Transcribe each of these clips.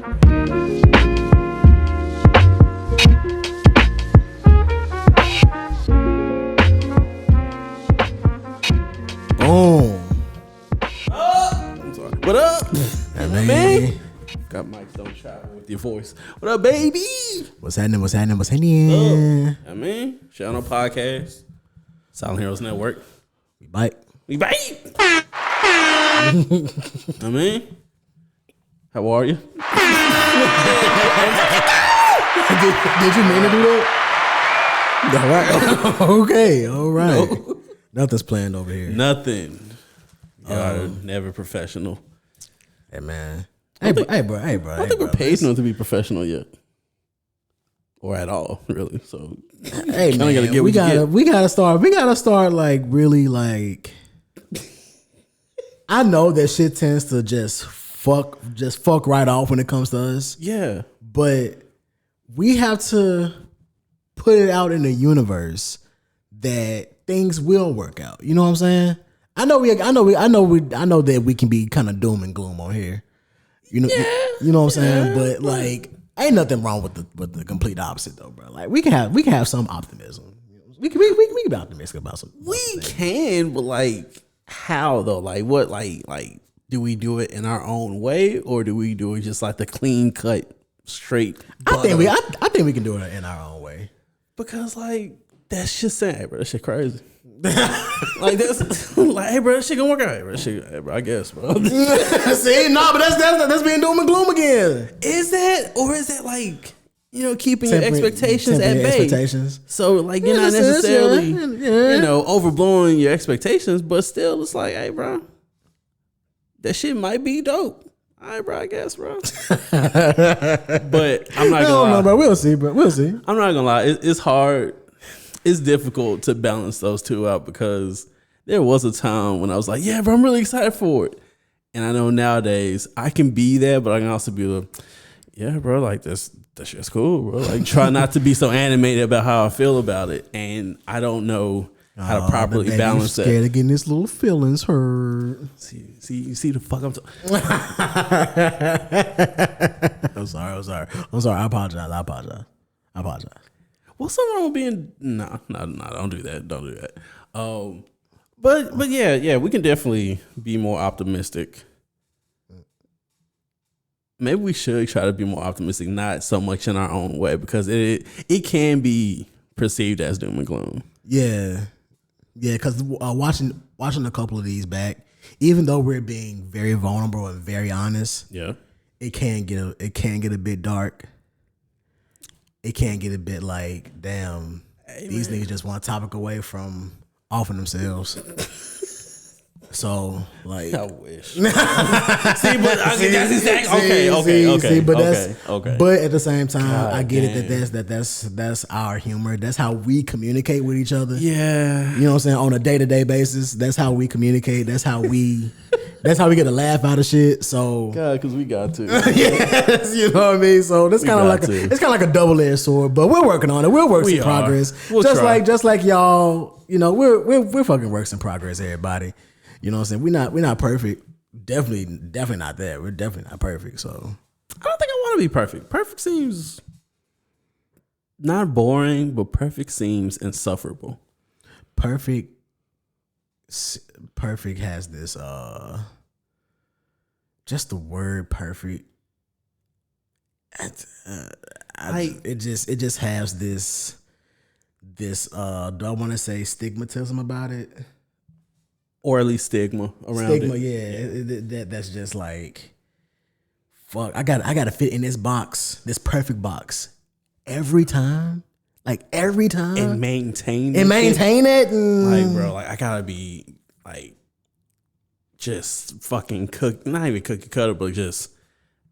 Boom. I'm sorry. What up? Man. Got mics don't travel with your voice. What up, baby? What's happening? What's happening? What's happening? I mean, Shout Out Podcast, Silent Heroes Network. We bite. We bite. I mean, how are you? Did you mean to do that? All right. Okay. All right. No. Nothing's planned over here. Nothing. Y'all never professional. Hey man. I don't think we're paid enough to be professional yet, or at all, really. So, hey man, we gotta start like really like. I know that shit tends to just fuck right off when it comes to us. Yeah, but we have to put it out in the universe that things will work out. You know what I'm saying? I know that we can be kind of doom and gloom on here. You know what I'm saying? But like, ain't nothing wrong with the complete opposite though, bro. Like we can have some optimism. We can be optimistic about some. We can, but like, how though? Like, what? Like, do we do it in our own way, or do we do it just like the clean cut, straight? I think we can do it in our own way. Because like that's just saying, hey, bro, that shit crazy. Like that's like, hey, bro, that shit gonna work out, hey, bro. Hey, bro, I guess, bro. See, no, but that's being doom and gloom again. Is that, or is that like, keeping your expectations at bay? So like you're not necessarily, overblowing your expectations, but still, it's like, hey, bro, that shit might be dope. All right, bro, I guess, bro. But I'm not gonna lie. No, bro. We'll see, bro. We'll see. I'm not gonna lie. It's hard. It's difficult to balance those two out because there was a time when I was like, yeah, bro, I'm really excited for it. And I know nowadays I can be there, but I can also be like, yeah, bro, like that shit's cool, bro. Like try not to be so animated about how I feel about it. And I don't know how to properly balance that. Scared of getting his little feelings hurt. See the fuck I'm talking. I'm sorry. I apologize. What's something wrong with being? No, don't do that. Don't do that. But yeah, we can definitely be more optimistic. Maybe we should try to be more optimistic, not so much in our own way, because it can be perceived as doom and gloom. Yeah. Because watching a couple of these back, even though we're being very vulnerable and very honest, it can get a bit dark. It can get a bit like, damn, these niggas just one topic away from offing themselves. So, like, I wish. See, but that's exactly okay. But at the same time, God, I get it that's our humor. That's how we communicate with each other. Yeah, you know what I'm saying, on a day-to-day basis. That's how we communicate. That's how we get a laugh out of shit. So, God, because we got to. Yes, you know what I mean. So that's kind of like a double-edged sword. But we're working on it. We're works in progress. Just like y'all. We're fucking works in progress. Everybody. You know what I'm saying? We're not perfect. Definitely not there. We're definitely not perfect. So I don't think I want to be perfect. Perfect seems not boring, but perfect seems insufferable. Perfect has this just the word perfect. It just has this do I want to say stigmatism about it? Or at least stigma around it. Yeah. That's just like, fuck. I gotta fit in this box, this perfect box, every time. Like every time, and maintain it. Like, bro, like I gotta be like, just fucking not even cookie cutter, but just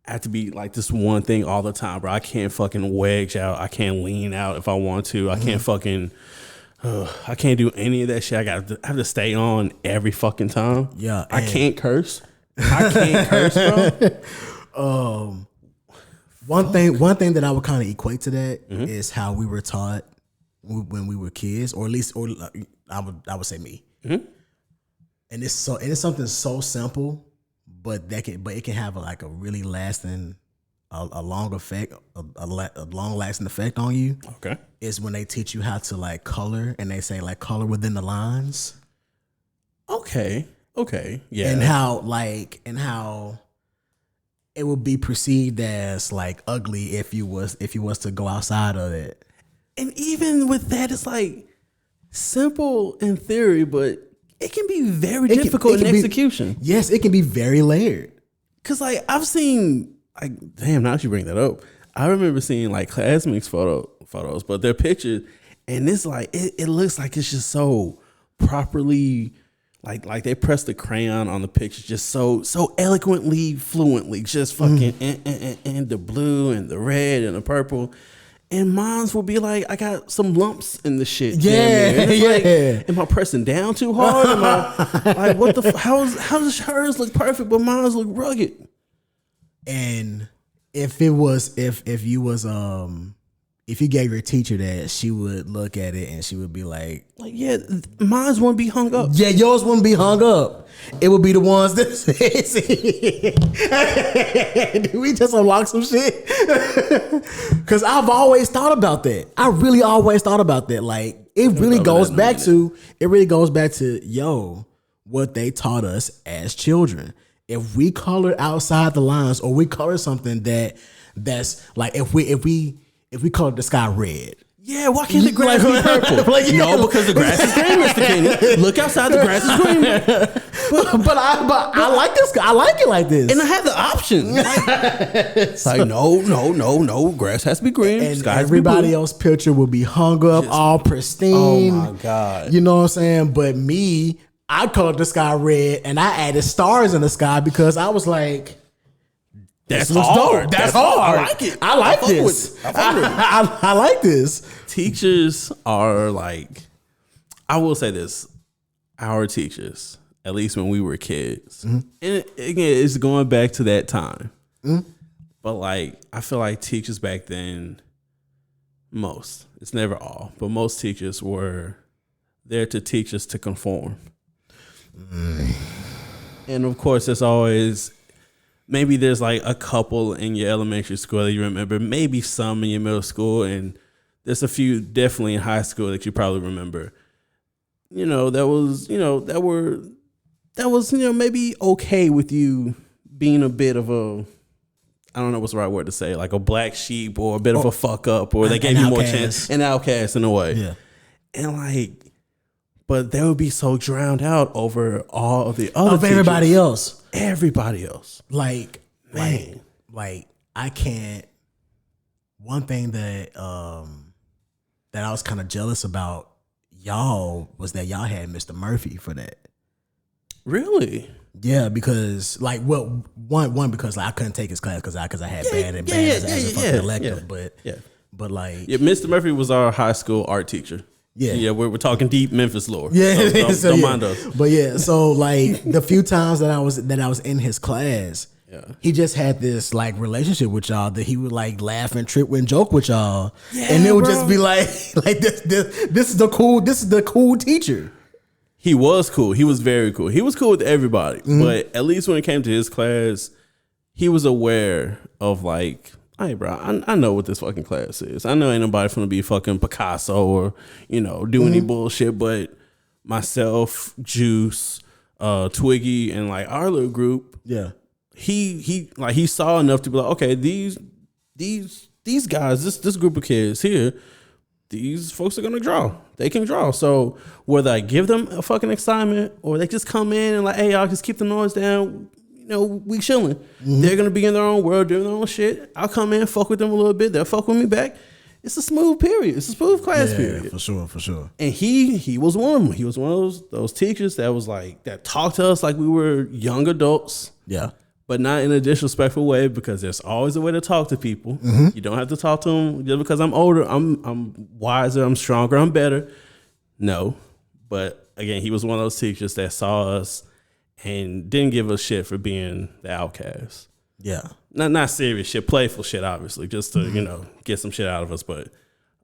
I have to be like this one thing all the time, bro. I can't fucking wedge out. I can't lean out if I want to. I can't fucking. I can't do any of that shit. I have to stay on every fucking time. Yeah, I can't curse. Bro. One thing that I would kind of equate to that is how we were taught when we were kids, or at least, I would say me. And it's something so simple, but it can have a really lasting a long effect, a long lasting effect on you. Okay. Is when they teach you how to like color, and they say like color within the lines. Okay. Yeah. And how it would be perceived as like ugly if you was to go outside of it. And even with that, it's like simple in theory, but it can be very difficult in execution. Yes, it can be very layered. Cause like I've seen, like, damn, now that you bring that up, I remember seeing like classmates photos, but their pictures, and it's like it looks like it's just so properly, like they pressed the crayon on the picture just so eloquently, fluently, just fucking and the blue and the red and the purple. And mines will be like, I got some lumps in the shit. Yeah, yeah. Like, am I pressing down too hard? Am I like, what the? How does hers look perfect, but mine's look rugged? And if you gave your teacher that, she would look at it and she would be like, yeah, mine's wouldn't be hung up. Yeah, yours wouldn't be hung up. It would be the ones that did we just unlock some shit? Because I've always thought about that. I really always thought about that. Like it really goes back to what they taught us as children. If we color outside the lines, or we color something that's like if we color the sky red. Yeah, why can't the grass be purple? No, because the grass is green, Mr. Kenny. Look outside, the grass is green. But I like this. I like it like this. And I had the option. It's like, no. Grass has to be green. And everybody else's picture will be hung up all pristine. Oh, my God. You know what I'm saying? But me, I colored the sky red, and I added stars in the sky because I was like, That's hard. Dope. That's hard. I like it. I like this. I like this. Teachers are like, I will say this, our teachers, at least when we were kids, and again, it's going back to that time. But like, I feel like teachers back then, it's never all, but most teachers were there to teach us to conform. And of course, there's always, maybe there's like a couple in your elementary school that you remember, maybe some in your middle school, and there's a few definitely in high school that you probably remember. That was maybe okay with you being a bit of a, I don't know what's the right word to say, like a black sheep or a bit of a fuck up, or they gave you more chance, an outcast in a way. Yeah. And like, but they would be so drowned out over all of the other teachers. Everybody else. Everybody else. Like, man. Like I can't, one thing that I was kind of jealous about y'all was that y'all had Mr. Murphy for that. Really? Yeah, because like, well, one because like, I couldn't take his class because I had bad as a fucking elective, but like, Mr. Murphy was our high school art teacher. Yeah, we're talking deep Memphis lore. Yeah, so don't mind us. But yeah, so like the few times that I was in his class, he just had this like relationship with y'all that he would like laugh and trip and joke with y'all, and it would just be like this is the cool teacher. He was cool. He was very cool. He was cool with everybody, but at least when it came to his class, he was aware of like, hey, bro, I know what this fucking class is. I know ain't nobody finna be fucking Picasso or, do any bullshit, but myself, Juice, Twiggy, and like our little group, he saw enough to be like, okay, these guys, this group of kids here, these folks are gonna draw. They can draw. So whether I give them a fucking assignment or they just come in and like, hey, y'all just keep the noise down, we chilling. They're gonna be in their own world, doing their own shit. I'll come in, fuck with them a little bit. They'll fuck with me back. It's a smooth period. It's a smooth class period. For sure. And he was one of them. He was one of those teachers that was like, that talked to us like we were young adults. Yeah. But not in a disrespectful way, because there's always a way to talk to people. You don't have to talk to them just because I'm older, I'm wiser, I'm stronger, I'm better. No. But again, he was one of those teachers that saw us and didn't give us shit for being the outcast. Yeah. Not serious shit, playful shit, obviously, just to, get some shit out of us. But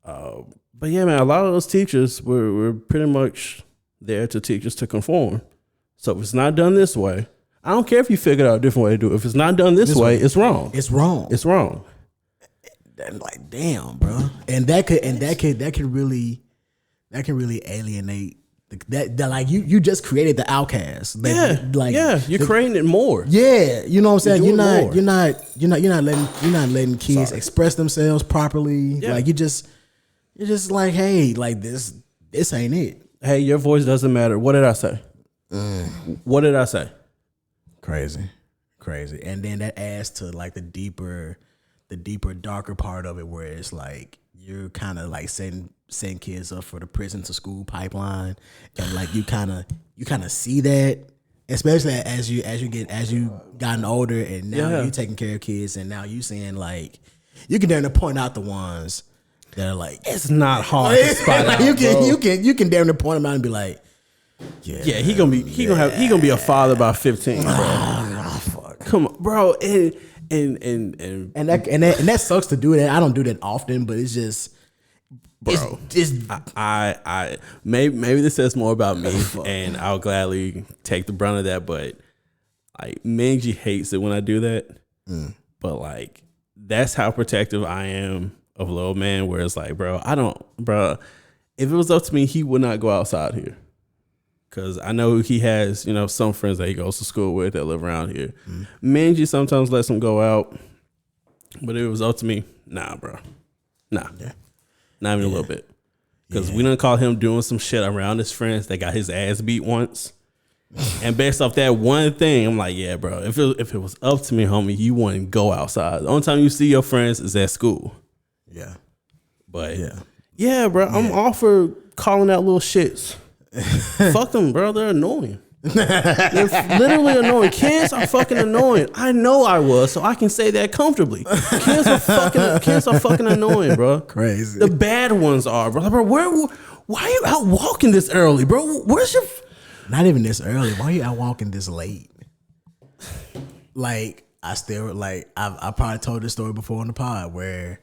yeah, man, a lot of those teachers were pretty much there to teach us to conform. So if it's not done this way, I don't care if you figured out a different way to do it. If it's not done this way, it's wrong. It's wrong. It's wrong. And like, damn, bro. And that can really alienate that like you just created the outcast. You're creating it more. Yeah, you know what I'm saying. You're not more. letting kids express themselves properly. Yeah. Like you're just like, hey, like this ain't it. Hey, your voice doesn't matter. What did I say? What did I say? Crazy. And then that adds to like the deeper, darker part of it, where it's like you're kind of like setting kids up for the prison to school pipeline, and like you kind of see that, especially as you gotten older, and now you're taking care of kids, and now you seeing like you can then point out the ones that are like, it's not hard to spot out. You can damn near point them out and be like, yeah, he gonna be a father by 15, bro. Fuck. Come on, bro, and that sucks to do that. I don't do that often, but it's just, bro. I maybe this says more about me, and I'll gladly take the brunt of that. But like, Mangy hates it when I do that. But like, that's how protective I am of little man. Where it's like, bro, if it was up to me, he would not go outside here. Because I know he has, some friends that he goes to school with that live around here. Mangy sometimes lets him go out. But if it was up to me, nah, bro. Nah. Yeah. Not even a little bit. Because we done caught him doing some shit around his friends that got his ass beat once. And based off that one thing, I'm like, yeah, bro, if it was up to me, homie, you wouldn't go outside. The only time you see your friends is at school. Yeah. But, yeah bro, I'm all for calling out little shits. Fuck them, bro. They're annoying. They're literally annoying. Kids are fucking annoying. I know I was, so I can say that comfortably. Kids are fucking annoying, bro. Crazy. The bad ones are, bro. Why are you out walking this early, bro? Where's your? Not even this early. Why are you out walking this late? Like, I probably told this story before on the pod where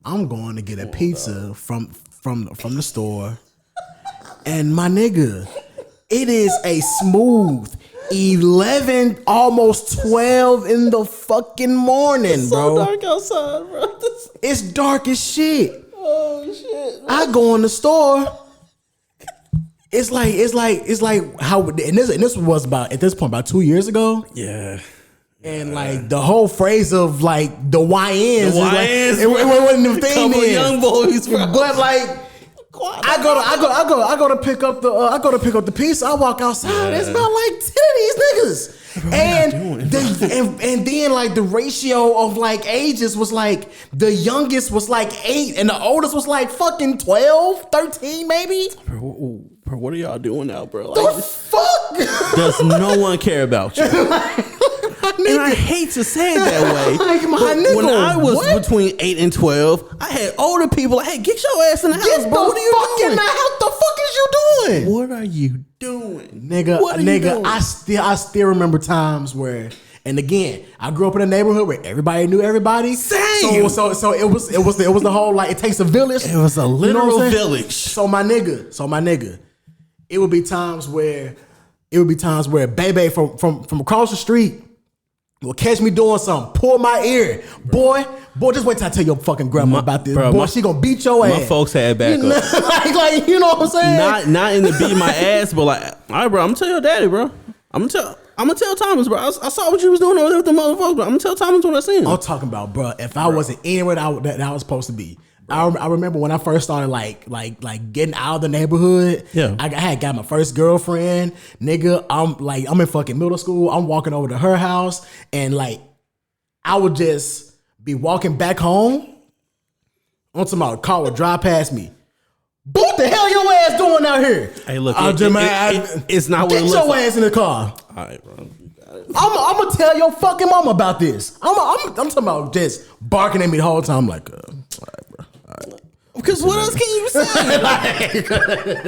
I'm going to get a pizza from the store. And my nigga, it is a smooth 11, almost 12 in the fucking morning, it's bro. So dark outside, bro. It's dark as shit. Oh shit. Bro. I go in the store. It's like how, and this was about, at this point, about 2 years ago. Yeah. And like the whole phrase of like the YNs, it wasn't the thing then. Young boys, bro. But like, I go to pick up the pizza. I walk outside. It smell like 10 of these niggas. Bro, and then like the ratio of like ages was like the youngest was like 8 and the oldest was like fucking 12, 13 maybe. Bro, what are y'all doing now, bro? Like, the fuck? Does no one care about you? And I hate to say it that way. Like, nigga, when I was between 8 and 12, I had older people like, hey, get your ass in the house, bro. What are you doing? What the fuck is you doing? What are you doing? Nigga, I still remember times where, and again, I grew up in a neighborhood where everybody knew everybody. Same. So it was the whole like it takes a village. It was a literal village. So my nigga, it would be times where Bebe from across the street will catch me doing something, pull my ear. Boy, just wait till I tell your fucking grandma about this. Bro, she gonna beat your ass. My folks had backup. like, you know what I'm saying? Not in the beat my ass, but like, all right, bro, I'm gonna tell your daddy, bro. I'm gonna tell Thomas, bro. I saw what you was doing over there with the motherfuckers, bro. I'm gonna tell Thomas what I seen. I'm talking about, bro, if I wasn't anywhere that I was supposed to be. I remember when I first started like getting out of the neighborhood. Yeah, I had got my first girlfriend, nigga. I'm in fucking middle school. I'm walking over to her house, and like I would just be walking back home. On some car would drive past me. What the hell your ass doing out here? Hey, look, it's not what it looks like. Get your ass in the car. All right, bro. I'm gonna tell your fucking mom about this. I'm talking about just barking at me the whole time. I'm like, all right, bro. Because what else can you say?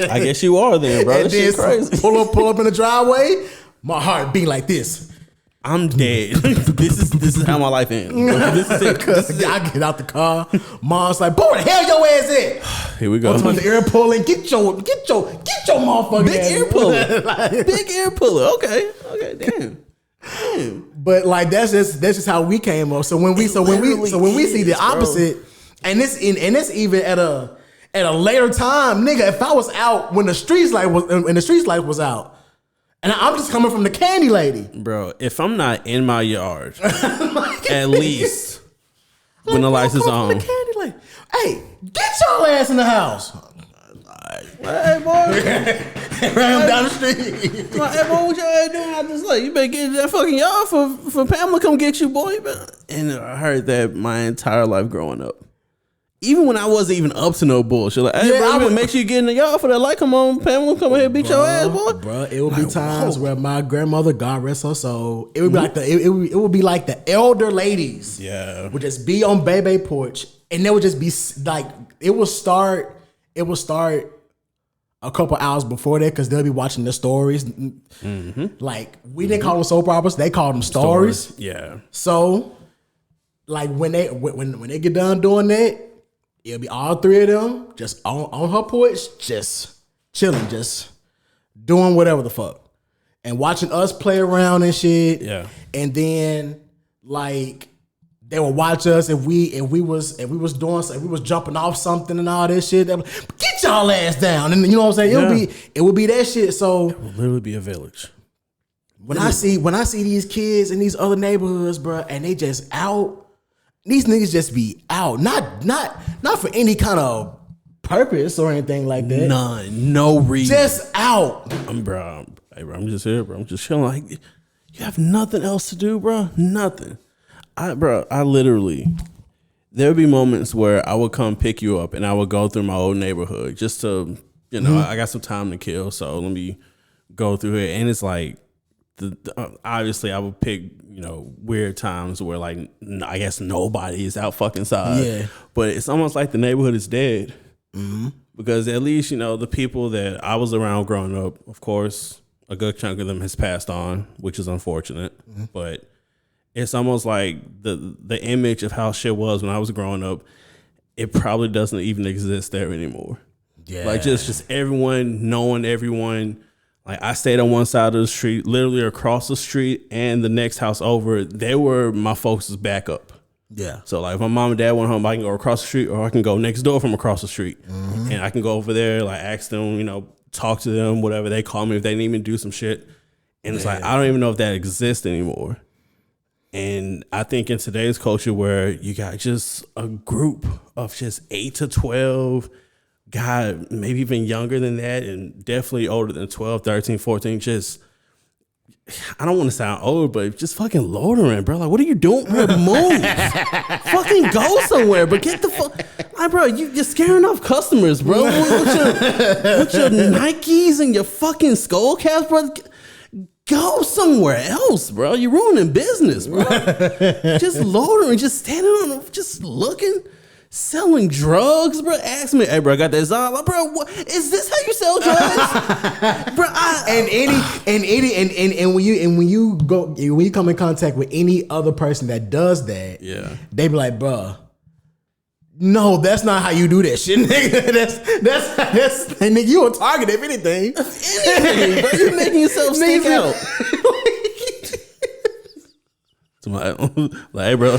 I guess you are then, bro. That shit crazy. Pull up in the driveway. My heart beat like this. I'm dead. This is how my life ends. This is it. I get out the car. Mom's like, boy, where the hell your ass at? Here we go. The ear pulling. Get your motherfucking big ass. ear puller. Big ear puller. Okay, damn. But like that's just how we came up. So when we see the opposite, and it's even at a later time, nigga. If I was out when the street light was out, and I'm just coming from the candy lady, bro. If I'm not in my yard, at least when the lights is on, the candy lady. Hey, get your ass in the house. Hey, boy. Ran down the street. Like, hey, boy, what your ass doing? I just like, you better get that fucking yard for Pamela come get you, boy. And I heard that my entire life growing up. Even when I wasn't even up to no bullshit. Like, hey, bro, you better make sure you get in the yard for that light. Come on, Pamela, come here and beat your ass, boy. Bro, it would be times where my grandmother, God rest her soul, it would be like it would be like the elder ladies. Yeah. Would just be on baby porch, and they would just be like, it would start a couple hours before that because they'll be watching the stories. Like, we didn't call them soap operas, they called them stories. Yeah. So, like, when they get done doing that, it'll be all three of them just on her porch, just chilling, just doing whatever the fuck, and watching us play around and shit. Yeah. And then like they would watch us if we was jumping off something and all this shit. They would, get y'all ass down, and you know what I'm saying. It would be that shit. So it would literally be a village. When I see these kids in these other neighborhoods, bro, and they just out. These niggas just be out, not for any kind of purpose or anything like that. None, no reason. Just out. I'm just here, bro. I'm just chilling. Like, you have nothing else to do, bro. Nothing. I literally, there would be moments where I would come pick you up and I would go through my old neighborhood just to, I got some time to kill, so let me go through it. And it's like, obviously I would pick, weird times where like I guess nobody is out fucking side. Yeah. But it's almost like the neighborhood is dead. Because at least, the people that I was around growing up, of course, a good chunk of them has passed on, which is unfortunate. But it's almost like the image of how shit was when I was growing up, it probably doesn't even exist there anymore. Yeah. Like just everyone knowing everyone. Like, I stayed on one side of the street, literally across the street, and the next house over, they were my folks' backup. Yeah. So, like, if my mom and dad went home, I can go across the street, or I can go next door from across the street. And I can go over there, like, ask them, talk to them, whatever. They call me if they need me to do some shit. And it's like, I don't even know if that exists anymore. And I think in today's culture where you got just a group of just 8 to 12, God, maybe even younger than that, and definitely older than 12, 13, 14, just, I don't want to sound old, but just fucking loitering, bro. Like, what are you doing, bro? Move. Fucking go somewhere, but get the fuck, like, bro, you're scaring off customers, bro. With your Nikes and your fucking skull caps, bro. Go somewhere else, bro. You're ruining business, bro. Just loitering, just standing on, just looking. Selling drugs, bro. Ask me, hey, bro, I got that Zala, bro. What is this? How you sell drugs, bro? When you come in contact with any other person that does that, they be like, bro, no, that's not how you do that shit, nigga. That's nigga, you a target if anything. Anything, bro. You're making yourself stick out. Somebody, like, hey, bro.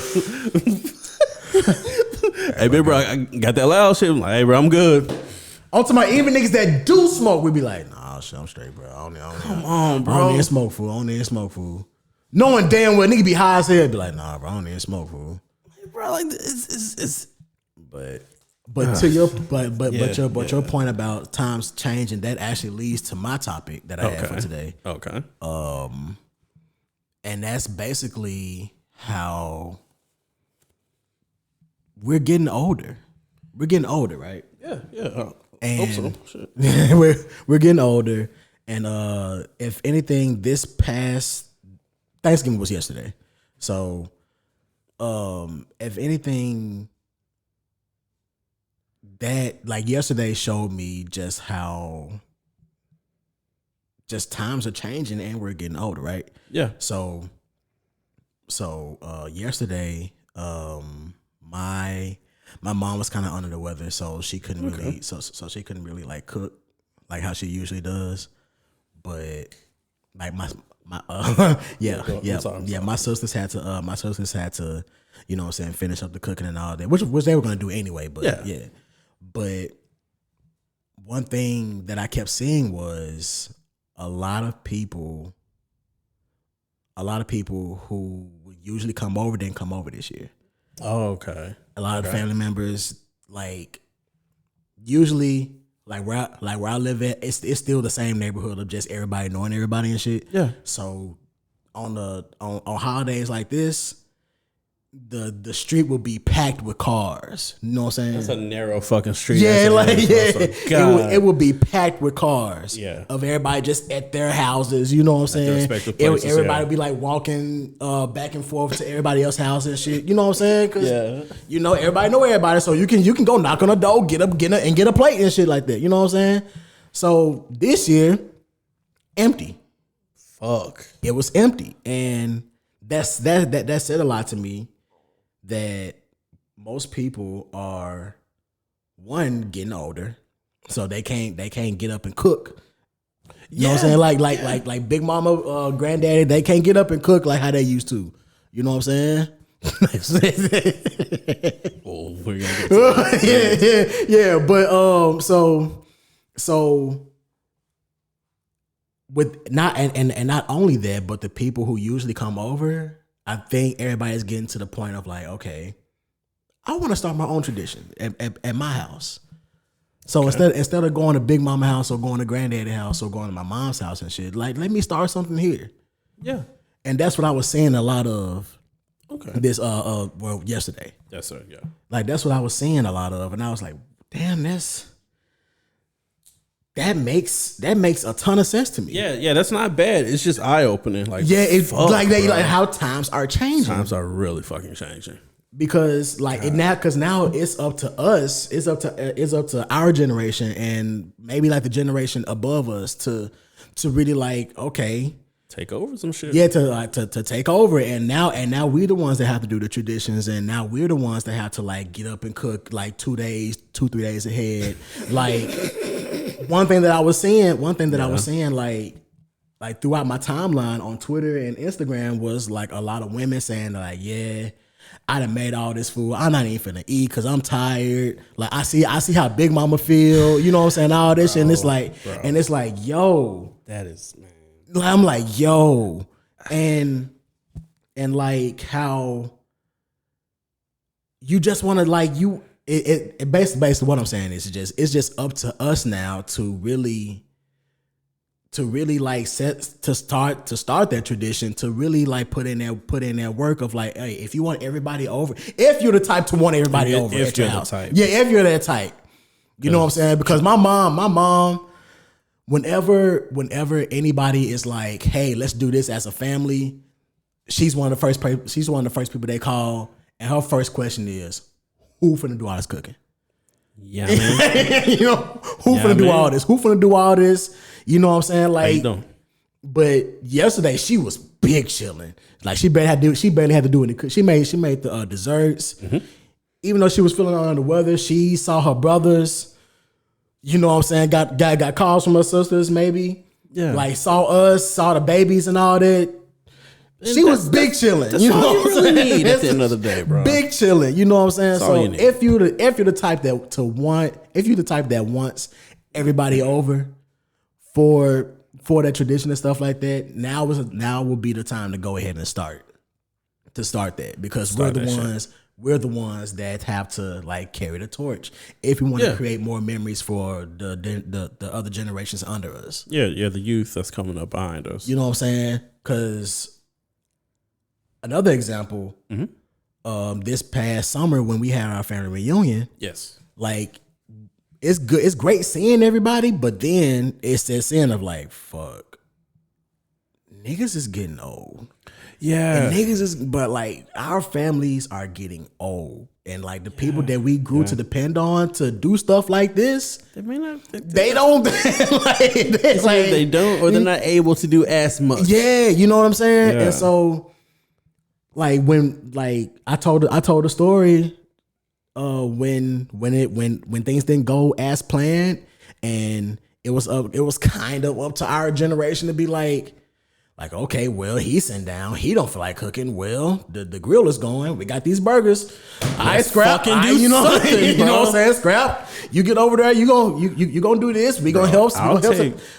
Hey, big bro, I got that loud shit. I'm like, hey, bro, I'm good. On to my even niggas that do smoke, we be like, nah, shit, I'm straight, bro. Come on, bro. I don't need smoke food. Knowing damn well nigga be high as hell, be like, nah, bro, I don't need smoke food. Bro, like, it's But your point about times changing, that actually leads to my topic that I had for today. Okay. And that's basically how we're getting older. We're getting older, right? Yeah. And hope so. Shit. we're getting older. And if anything, this past Thanksgiving was yesterday. So if anything, that like yesterday showed me just how just times are changing and we're getting older, right? Yeah. So yesterday, my mom was kind of under the weather, so she couldn't really so she couldn't really like cook like how she usually does. But like My I'm sorry, I'm sorry. My sisters had to, you know what I'm saying, finish up the cooking and all that, which they were gonna do anyway. But yeah. But one thing that I kept seeing was a lot of people who would usually come over didn't come over this year. Oh, okay. A lot of the family members, like, usually, like where I live at, it's still the same neighborhood of just everybody knowing everybody and shit. Yeah. So on holidays like this, the street will be packed with cars. You know what I'm saying? That's a narrow fucking street. Yeah, it would be packed with cars. Yeah. Of everybody just at their houses. You know what I'm saying? Everybody would be like walking back and forth to everybody else's house and shit. You know what I'm saying? Cause you know everybody know everybody, so you can go knock on a door, get a plate and shit like that. You know what I'm saying? So this year, empty. Fuck. It was empty, and that said a lot to me. That most people are, one, getting older, so they can't get up and cook. You know what I'm saying? Like Big Mama, Granddaddy, they can't get up and cook like how they used to. You know what I'm saying? Oh, we're gonna get to that. yeah. But so with not only that, but the people who usually come over, I think everybody's getting to the point of like, okay, I want to start my own tradition at my house. So instead of going to Big Mama house or going to Granddaddy house or going to my mom's house and shit, like, let me start something here. Yeah. And that's what I was seeing a lot of. Okay. This yesterday. Yes, sir. Yeah. Like, that's what I was seeing a lot of, and I was like, damn, that makes a ton of sense to me. Yeah, that's not bad. It's just eye opening. Like, yeah, it's like how times are changing. Times are really fucking changing. Because now it's up to us. It's up to our generation and maybe like the generation above us to really like, okay, take over some shit. Yeah, to take over, and now we're the ones that have to do the traditions, and now we're the ones that have to like get up and cook like 2 days, 2-3 days ahead. Like one thing that I was seeing, like throughout my timeline on Twitter and Instagram was like a lot of women saying like, yeah, I done made all this food. I'm not even finna eat because I'm tired. Like I see how Big Mama feel. You know what I'm saying? All this shit, and it's like, yo, that is, man. I'm like, yo, and like how you just want to like it basically what I'm saying is it's just up to us now to really like start that tradition, to really like put in their work of like, hey, if you want everybody over, if you're the type to want everybody over at your house, if you're that type, you know what I'm saying? Because my mom. Whenever anybody is like, "Hey, let's do this as a family," she's one of the first people they call, and her first question is, "Who finna do all this cooking?" Yeah, man. You know, who finna do all this? Who finna do all this? You know what I'm saying? Like, how you doing? But yesterday she was big chilling. Like she barely had to do any. She made the desserts. Mm-hmm. Even though she was feeling under the weather, she saw her brothers. You know what I'm saying? Got calls from her sisters, maybe. Yeah. Like saw us, saw the babies and all that. She was big chilling. You know what I'm saying? At the end of the day, bro. Big chilling. You know what I'm saying? So if you're the type that wants everybody over for that tradition and stuff like that, now will be the time to go ahead and start that, because we're the ones that have to like carry the torch if we want to create more memories for the other generations under us. Yeah, the youth that's coming up behind us. You know what I'm saying? Because another example, this past summer when we had our family reunion, like it's good, it's great seeing everybody, but then it's that sin of like, fuck, niggas is getting old. Yeah, and but like our families are getting old, and like the people that we grew to depend on to do stuff like this, they don't, they don't, or they're not able to do as much. Yeah, you know what I'm saying. Yeah. And so, like when I told a story, when things didn't go as planned, and it was kind of up to our generation to be like Like, okay, well, he's sitting down. He don't feel like cooking. Well, the grill is going. We got these burgers. I scrap. Fucking do you know something, you know what I'm saying? Scrap. You get over there. You gonna do this. We gonna help.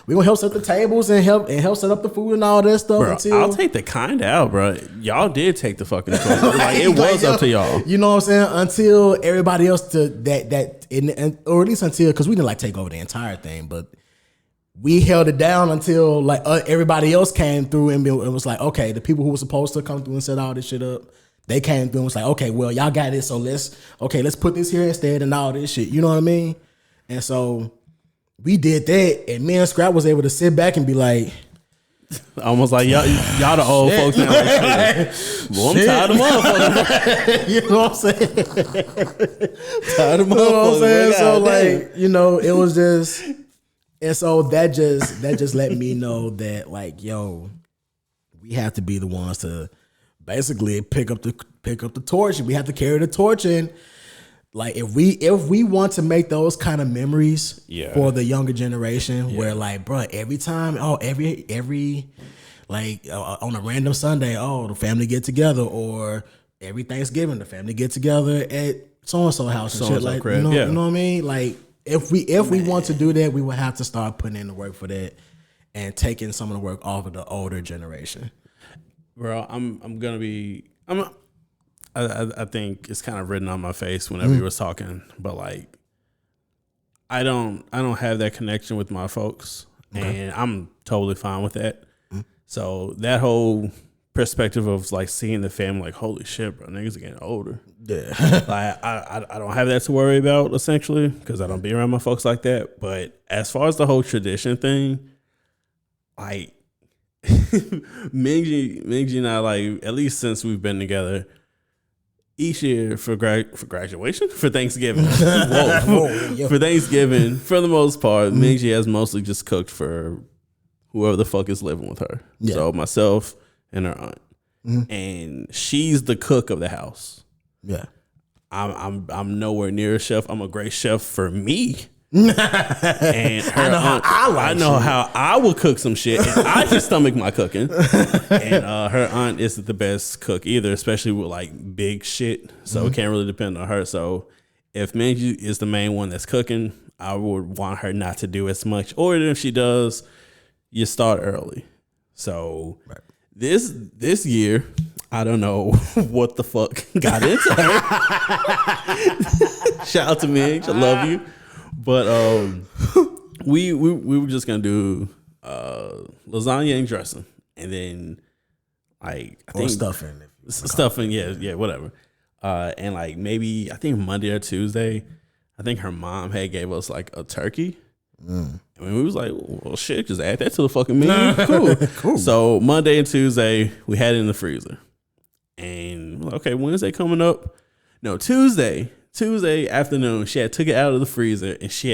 We gonna help set the tables and help set up the food and all that stuff. Bro, I'll take the kind out, bro. Y'all did take the fucking choice. Like it was up to y'all. You know what I'm saying? Until everybody else or at least until, because we didn't like take over the entire thing, but we held it down until like everybody else came through and it was like, okay, the people who were supposed to come through and set all this shit up, they came through and was like, okay, well, y'all got it, so let's put this here instead and all this shit. You know what I mean? And so we did that, and me and Scrap was able to sit back and be like, almost like y'all the old folks now. Like, shit. Well, I'm tired of motherfuckers. You know what I'm saying? Tired of motherfuckers. You know what I'm saying? So like, you know, it was just. And so that just let me know that, like, yo, we have to be the ones to basically pick up the torch. We have to carry the torch, and like if we want to make those kind of memories for the younger generation, where like, bro, every time, every like on a random Sunday, the family get together, or every Thanksgiving the family get together at so and so house and shit, like, you know what I mean, like. If we want to do that, we will have to start putting in the work for that and taking some of the work off of the older generation. Bro, I think it's kind of written on my face whenever you was talking, but like I don't have that connection with my folks, and I'm totally fine with that. So that whole perspective of like seeing the family, like, holy shit, bro, niggas are getting older. Yeah, like I don't have that to worry about essentially because I don't be around my folks like that. But as far as the whole tradition thing, like Mingy and I, like, at least since we've been together, each year for graduation, for Thanksgiving, for Thanksgiving, for the most part, Mingy has mostly just cooked for whoever the fuck is living with her. Yeah. So myself and her aunt, and she's the cook of the house. Yeah, I'm nowhere near a chef. I'm a great chef for me. And I know how I will cook some shit, and I can stomach my cooking. And her aunt isn't the best cook either, especially with like big shit. So it can't really depend on her. So if Minji is the main one that's cooking, I would want her not to do as much. Or if she does, you start early. So this year, I don't know what the fuck got into her. Shout out to Minge, I love you. But we were just gonna do lasagna and dressing, and then like I think stuffing, yeah, whatever. And like maybe I think Monday or Tuesday, I think her mom had gave us like a turkey. And we was like, well, shit, just add that to the fucking menu. Cool. So Monday and Tuesday, we had it in the freezer. And okay, Wednesday coming up. No, Tuesday afternoon, she had took it out of the freezer, and she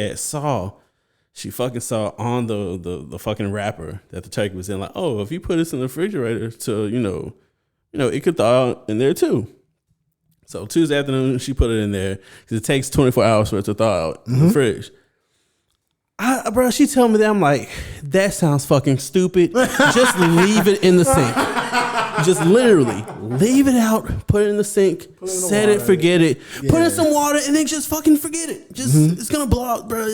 fucking saw on the fucking wrapper that the turkey was in, like, oh, if you put this in the refrigerator to, you know, it could thaw out in there too. So Tuesday afternoon, she put it in there because it takes 24 hours for it to thaw out in the fridge. Bro, she told me that. I'm like, that sounds fucking stupid. Just leave it in the sink. Just literally leave it out, put it in the sink, set it, forget it, put in some water, and then just fucking forget it. Just it's gonna blow out, bro.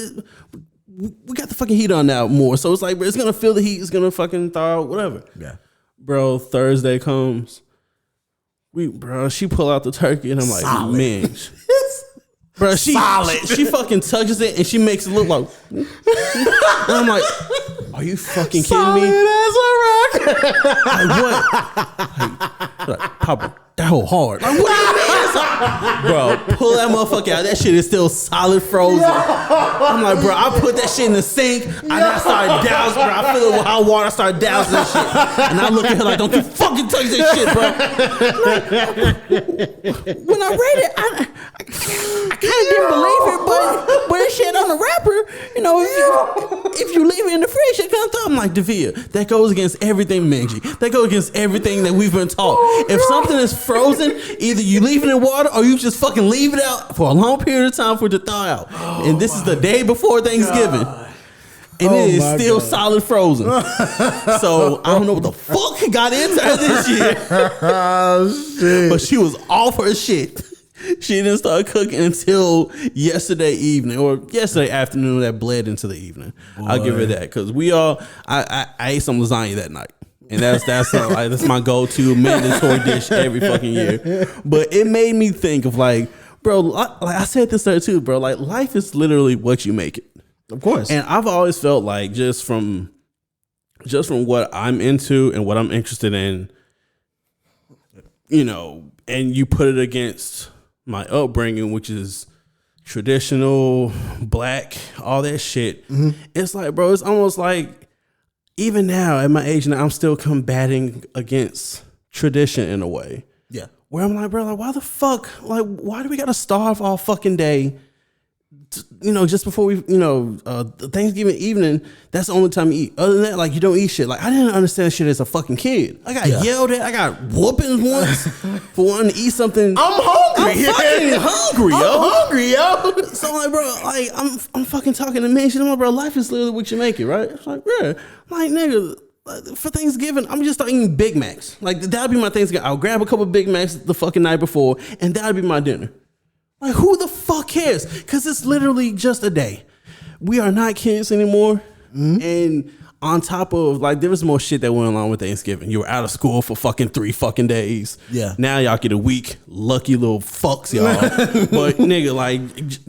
We got the fucking heat on now more, so it's like, bro, it's gonna feel the heat, it's gonna fucking thaw out, whatever. Yeah, bro. Thursday comes, she pull out the turkey, and I'm like, man. Bro, she fucking touches it and she makes it look like, and I'm like, are you fucking kidding me? As a rock. Like what? Like, Papa, that whole hard. Like, what do you mean? Bro, pull that motherfucker out. That shit is still solid frozen. I'm like, bro, I put that shit in the sink. And I started dousing, bro. I feel it with hot water. I started dousing that shit. And I look at her like, don't you fucking touch that shit, bro. Like, when I read it, I kind of didn't believe it, but it shit on the wrapper, you know, if you leave it in the fridge, it comes out. I'm like, Davia, that goes against everything, Minji. That goes against everything that we've been taught. If something is frozen, either you leave it in water or you just fucking leave it out for a long period of time for it to thaw out. And this is the day before Thanksgiving. And it is still God. solid frozen. So I don't know what the fuck got into her this year. Oh, shit. But she was off her shit. She didn't start cooking until yesterday evening or yesterday afternoon that bled into the evening. Boy. I'll give her that because I ate some lasagna that night. And that's my go-to mandatory dish every fucking year. But it made me think of like, bro, like I said this there too, bro. Like life is literally what you make it. Of course. And I've always felt like just from what I'm into and what I'm interested in, you know, and you put it against my upbringing, which is traditional, black, all that shit. Mm-hmm. It's like, bro, it's almost like even now at my age now, I'm still combating against tradition in a way. Yeah. Where I'm like, bro, like, why the fuck? Like, why do we gotta starve all fucking day? You know, just before we, Thanksgiving evening, that's the only time you eat. Other than that, like, you don't eat shit. Like, I didn't understand shit as a fucking kid. I got yelled at. I got whoopings once for wanting to eat something. I'm hungry. I'm fucking hungry, yo. I'm hungry, yo. So, like, bro, like, I'm fucking talking to me. She's like, bro, life is literally what you make it, right? It's like, yeah. Like, nigga, for Thanksgiving, I'm just starting eating Big Macs. Like, that'll be my Thanksgiving. I'll grab a couple of Big Macs the fucking night before, and that'll be my dinner. Like, who the fuck cares? Because it's literally just a day. We are not kids anymore. Mm-hmm. And on top of, like, there was more shit that went along with Thanksgiving. You were out of school for fucking 3 fucking days. Yeah. Now y'all get a week. Lucky little fucks, y'all. But, nigga, like,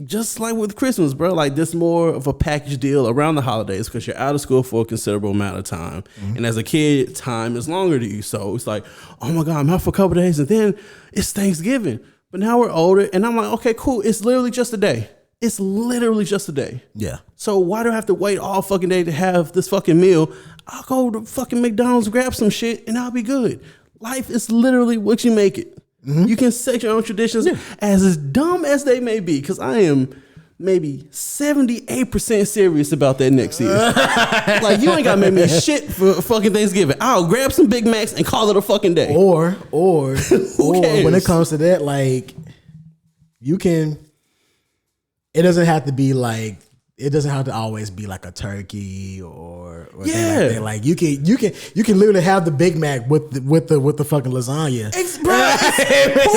just like with Christmas, bro, like, this more of a package deal around the holidays because you're out of school for a considerable amount of time. Mm-hmm. And as a kid, time is longer to you. So it's like, oh, my God, I'm out for a couple days. And then it's Thanksgiving. But now we're older, and I'm like, okay, cool. It's literally just a day. It's literally just a day. Yeah. So why do I have to wait all fucking day to have this fucking meal? I'll go to fucking McDonald's, grab some shit, and I'll be good. Life is literally what you make it. Mm-hmm. You can set your own traditions as dumb as they may be, because I am maybe 78% serious about that next year. Like, you ain't gotta make me shit for fucking Thanksgiving. I'll grab some Big Macs and call it a fucking day. Or when it comes to that, like, you can, it doesn't have to be like, it doesn't have to always be like a turkey or yeah. Like you can literally have the Big Mac with the fucking lasagna. Who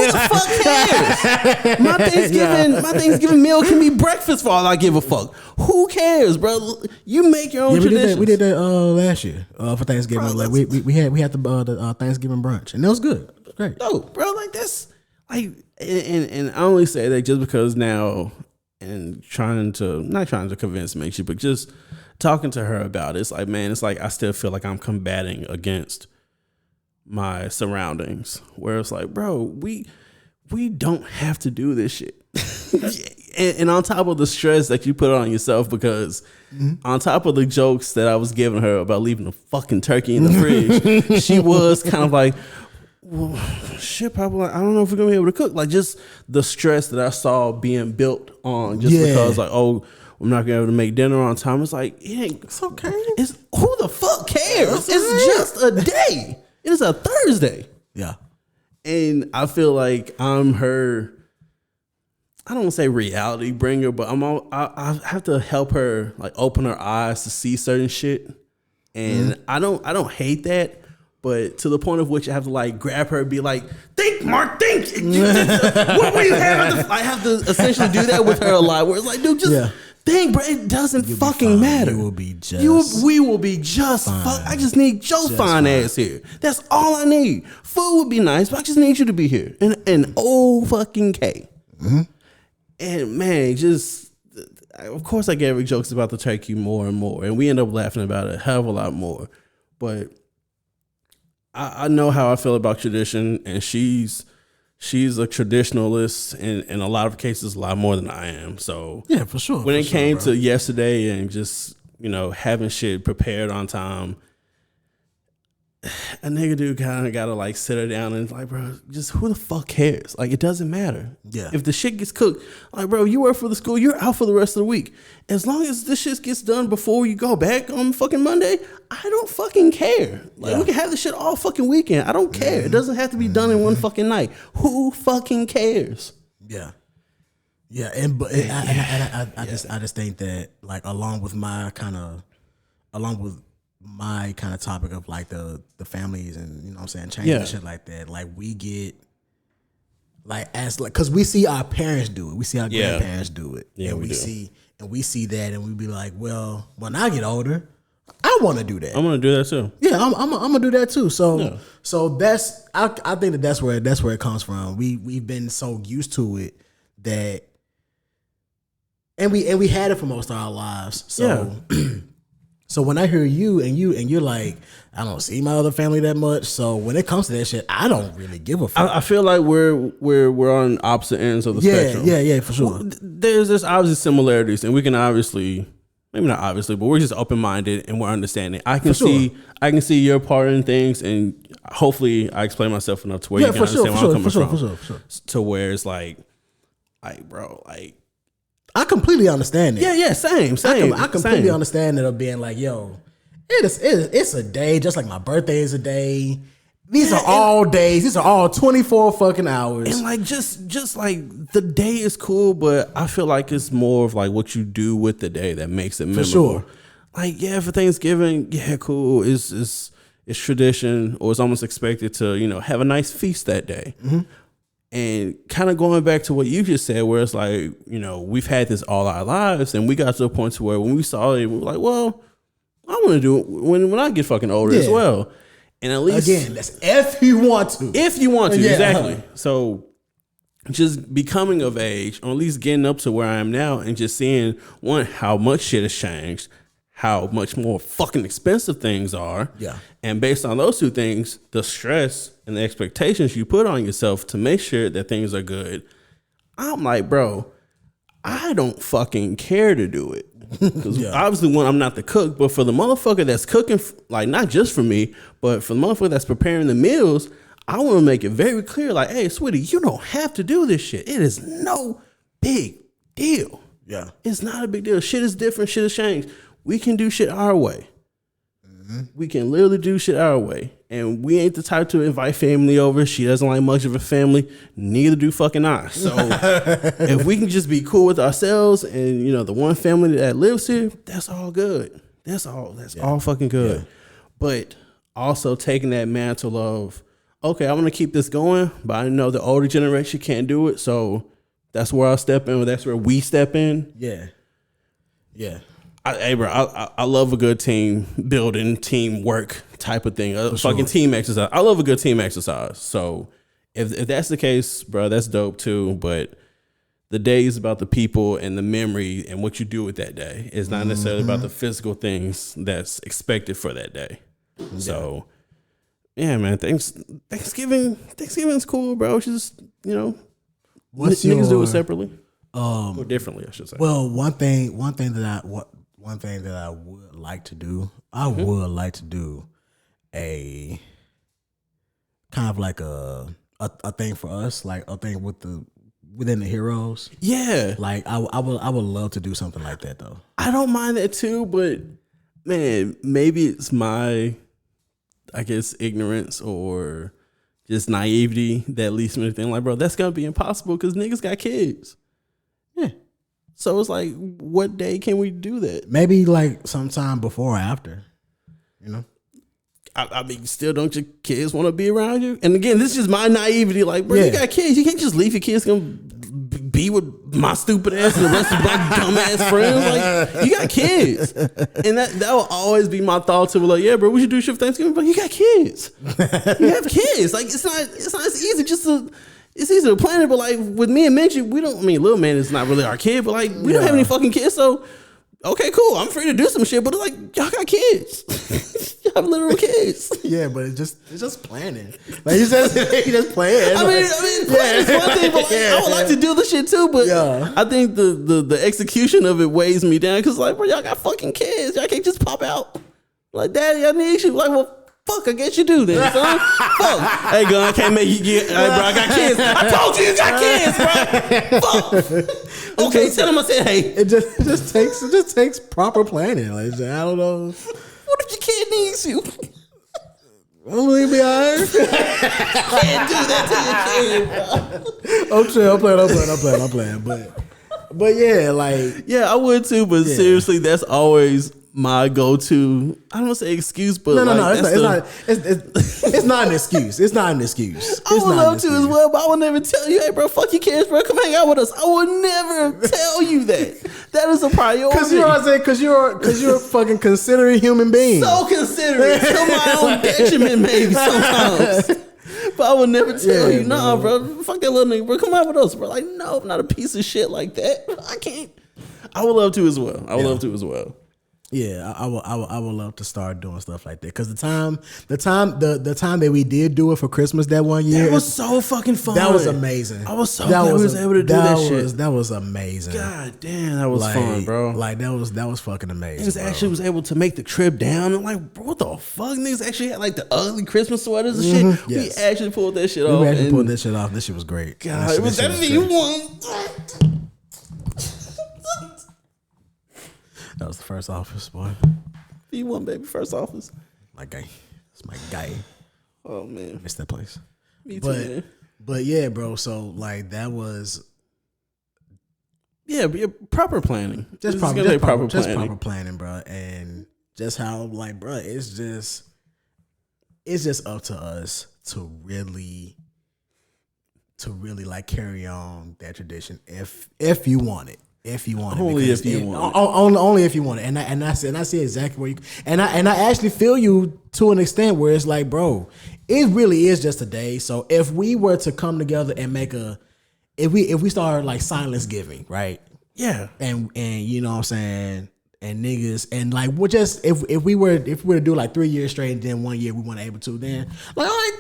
the fuck cares? My Thanksgiving meal can be breakfast for all I give a fuck. Who cares, bro? You make your own traditions. We did that last year for Thanksgiving. Bro, like we had the Thanksgiving brunch, and that was good. It was great. No, bro, like that's like, and I only say that just because now. And not trying to convince Makeshift, but just talking to her about it. It's like, man, it's like I still feel like I'm combating against my surroundings. Where it's like, bro, we don't have to do this shit. and on top of the stress that you put on yourself, because on top of the jokes that I was giving her about leaving the fucking turkey in the fridge, she was kind of like, well, shit, probably. I don't know if we're gonna be able to cook. Like, just the stress that I saw being built on, just because, like, oh, I'm not gonna be able to make dinner on time. It's like, it's okay. It's who the fuck cares? It's just a day. It is a Thursday. Yeah, and I feel like I'm her. I don't want to say reality bringer, but I have to help her, like, open her eyes to see certain shit, and I don't hate that. But to the point of which I have to, like, grab her and be like, think, Mark, think. What were you having? I have to essentially do that with her a lot. Where it's like, dude, just think, bro. It doesn't fucking matter. You will be just. We will be just fine. I just need your fine ass here. That's all I need. Food would be nice, but I just need you to be here. And fucking K. Mm-hmm. And man, just, of course I gave her jokes about the turkey more and more. And we end up laughing about it a hell of a lot more. But I know how I feel about tradition, and she's a traditionalist in a lot of cases, a lot more than I am. So yeah, for sure. When it came to yesterday and just, having shit prepared on time, a nigga dude kind of gotta, like, sit her down and, like, bro, just who the fuck cares? Like, it doesn't matter. Yeah. If the shit gets cooked, like, bro, you work for the school, you're out for the rest of the week. As long as this shit gets done before you go back on fucking Monday, I don't fucking care. Like, we can have this shit all fucking weekend. I don't care. It doesn't have to be done in one fucking night. Who fucking cares? Yeah. Yeah, I just think that, like, along with my kind of along with my kind of topic of like the families and you know what I'm saying, change and shit like that. Like we get like as like because we see our parents do it, we see our grandparents do it, and we see that, and we be like, well, when I get older, I want to do that. I'm gonna do that too. Yeah, I'm gonna do that too. So so that's I think that's where it comes from. We've been so used to it that, and we had it for most of our lives. So so when I hear you and you're like, I don't see my other family that much. So when it comes to that shit, I don't really give a fuck. I feel like we're on opposite ends of the spectrum. Yeah, for sure. There's obviously similarities, and we can obviously, maybe not obviously, but we're just open minded and we're understanding. I can see your part in things, and hopefully I explain myself enough to where you can understand where I'm coming from. For sure. To where it's like bro, like. I completely understand it. Yeah, same. I completely understand it of being like, yo, it's a day, just like my birthday is a day. These are all days. These are all 24 fucking hours. And like just like the day is cool, but I feel like it's more of like what you do with the day that makes it memorable. For sure. Like, for Thanksgiving, cool. It's tradition, or it's almost expected to, have a nice feast that day. Mm-hmm. And kind of going back to what you just said, where it's like, we've had this all our lives, and we got to a point to where when we saw it, we were like, well, I want to do it when I get fucking older as well. And at least, again, that's if you want to. If you want to, exactly. So just becoming of age, or at least getting up to where I am now, and just seeing, one, how much shit has changed, how much more fucking expensive things are. Yeah. And based on those two things, the stress and the expectations you put on yourself to make sure that things are good, I'm like, bro, I don't fucking care to do it. Because obviously, one, I'm not the cook, but for the motherfucker that's cooking, like not just for me, but for the motherfucker that's preparing the meals, I want to make it very clear, like, hey, sweetie, you don't have to do this shit. It is no big deal. Yeah. It's not a big deal. Shit is different. Shit has changed. We can do shit our way. Mm-hmm. We can literally do shit our way. And we ain't the type to invite family over. She doesn't like much of a family. Neither do fucking I. So if we can just be cool with ourselves and, the one family that lives here, that's all good. That's all fucking good. Yeah. But also taking that mantle of, okay, I'm going to keep this going, but I know the older generation can't do it. So that's where I'll step in, or that's where we step in. Yeah. Yeah. Hey, bro, I love a good team building, teamwork type of thing. Fucking team exercise. I love a good team exercise. So if that's the case, bro, that's dope too. But the day is about the people and the memory and what you do with that day. It's not necessarily about the physical things that's expected for that day. Yeah. So, yeah, man, Thanksgiving's cool, bro. It's just, niggas do it separately. Or differently, I should say. Well, one thing that I would like to do, I would like to do a kind of like a thing for us, like a thing within the heroes. Yeah, like I would love to do something like that though. I don't mind that too, but man, maybe it's my, I guess, ignorance or just naivety that leads me to think like, bro, that's gonna be impossible because niggas got kids. Yeah. So it's like, what day can we do that? Maybe like sometime before or after, I mean, still don't your kids want to be around you? And again, this is just my naivety. Like, bro, you got kids. You can't just leave your kids gonna be with my stupid ass and the rest of my dumb ass friends. Like, you got kids. And that will always be my thought to be like, yeah, bro, we should do shit for Thanksgiving. But you got kids. You have kids. Like, it's not as easy just to... It's easy to plan it, but like with me and Minchie, Little Man is not really our kid, but like we don't have any fucking kids, so okay, cool. I'm free to do some shit, but like y'all got kids. Y'all have literal kids. Yeah, but it's just planning. Like you just playing. I mean, planning is one thing, but like, I would like to do the shit too, but I think the execution of it weighs me down because like, bro, y'all got fucking kids. Y'all can't just pop out. Like, Daddy, I need you. Like, well, fuck, I guess you do then, son. Fuck. Hey, Gun, I can't make you get. Hey, bro, I got kids. I told you got kids, bro. Fuck. Okay, tell him I said, hey. It just takes proper planning. Like, I don't know. What if your kid needs you? Don't leave me out. Can't do that to your kid, bro. I'm chill. I'm playing. But yeah, like. Yeah, I would too, but seriously, that's always my go-to. I don't want to say excuse, but No. It's not an excuse. It's not an excuse. I would love to as well, but I would never tell you, hey, bro, fuck your kids, bro. Come hang out with us. I would never tell you that. That is a priority. Because you know what I'm saying? Because you're a fucking considerate human being. So considerate. To my own detriment, maybe sometimes. But I would never tell you, nah, bro. Fuck that little nigga, bro. Come out with us, bro. Like, no, I'm not a piece of shit like that. I can't. I would love to as well. I would love to as well. Yeah, I would love to start doing stuff like that because the time that we did do it for Christmas that one year, that was so fucking fun. That was amazing. I was so glad we was able to do that shit. That was amazing. God damn, that was fun, bro. Like that was fucking amazing. Niggas actually was able to make the trip down and like, bro, what the fuck? Niggas actually had like the ugly Christmas sweaters and shit. Yes. We actually pulled that shit off. This shit was great. God, it was everything you want. That was the first office, boy. V1, baby, first office. My guy. It's my guy. Oh, man. I missed that place. Me too, man. But yeah, bro, so like that was... Yeah, proper planning. Just proper planning, bro. And just how, like, bro, it's just up to us to really like carry on that tradition if you want it. If you want it, only if you want it. Only if you want it, and I see exactly where you and I actually feel you to an extent where it's like, bro, it really is just a day. So if we were to come together and make if we start like silence giving, right? Yeah, and you know what I'm saying, and niggas, and like we're just if we were to do like 3 years straight, and then 1 year we weren't able to, then like, all right,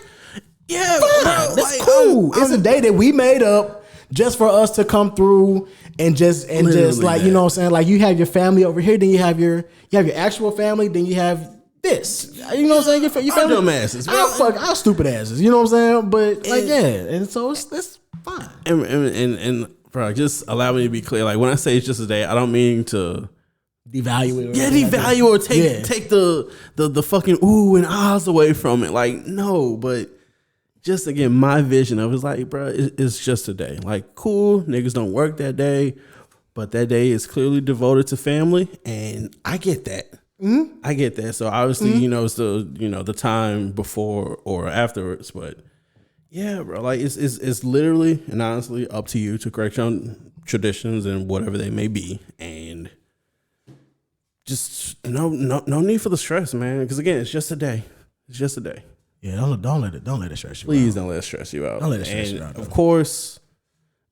yeah, fine, that's like, cool. It's a day that we made up just for us to come through and just like, you know what I'm saying? Like you have your family over here, then you have your actual family, then you have this. You know what I'm saying? Your family. Dumb asses. Our stupid asses. You know what I'm saying? But like, yeah. And so it's fine. And bro, just allow me to be clear. Like when I say it's just a day, I don't mean to devalue it. Yeah, devalue or take the fucking ooh and ahs away from it. Like, no, but just again, my vision of it is like, bro, it's just a day. Like, cool, niggas don't work that day, but that day is clearly devoted to family, and I get that. Mm-hmm. I get that. So obviously, you know, it's the time before or afterwards, but yeah, bro, like it's literally and honestly up to you to correct your own traditions and whatever they may be, and just no need for the stress, man. Because again, it's just a day. It's just a day. Yeah, don't let it stress you out. Please don't let it stress you out. Don't let it stress you out. Of course,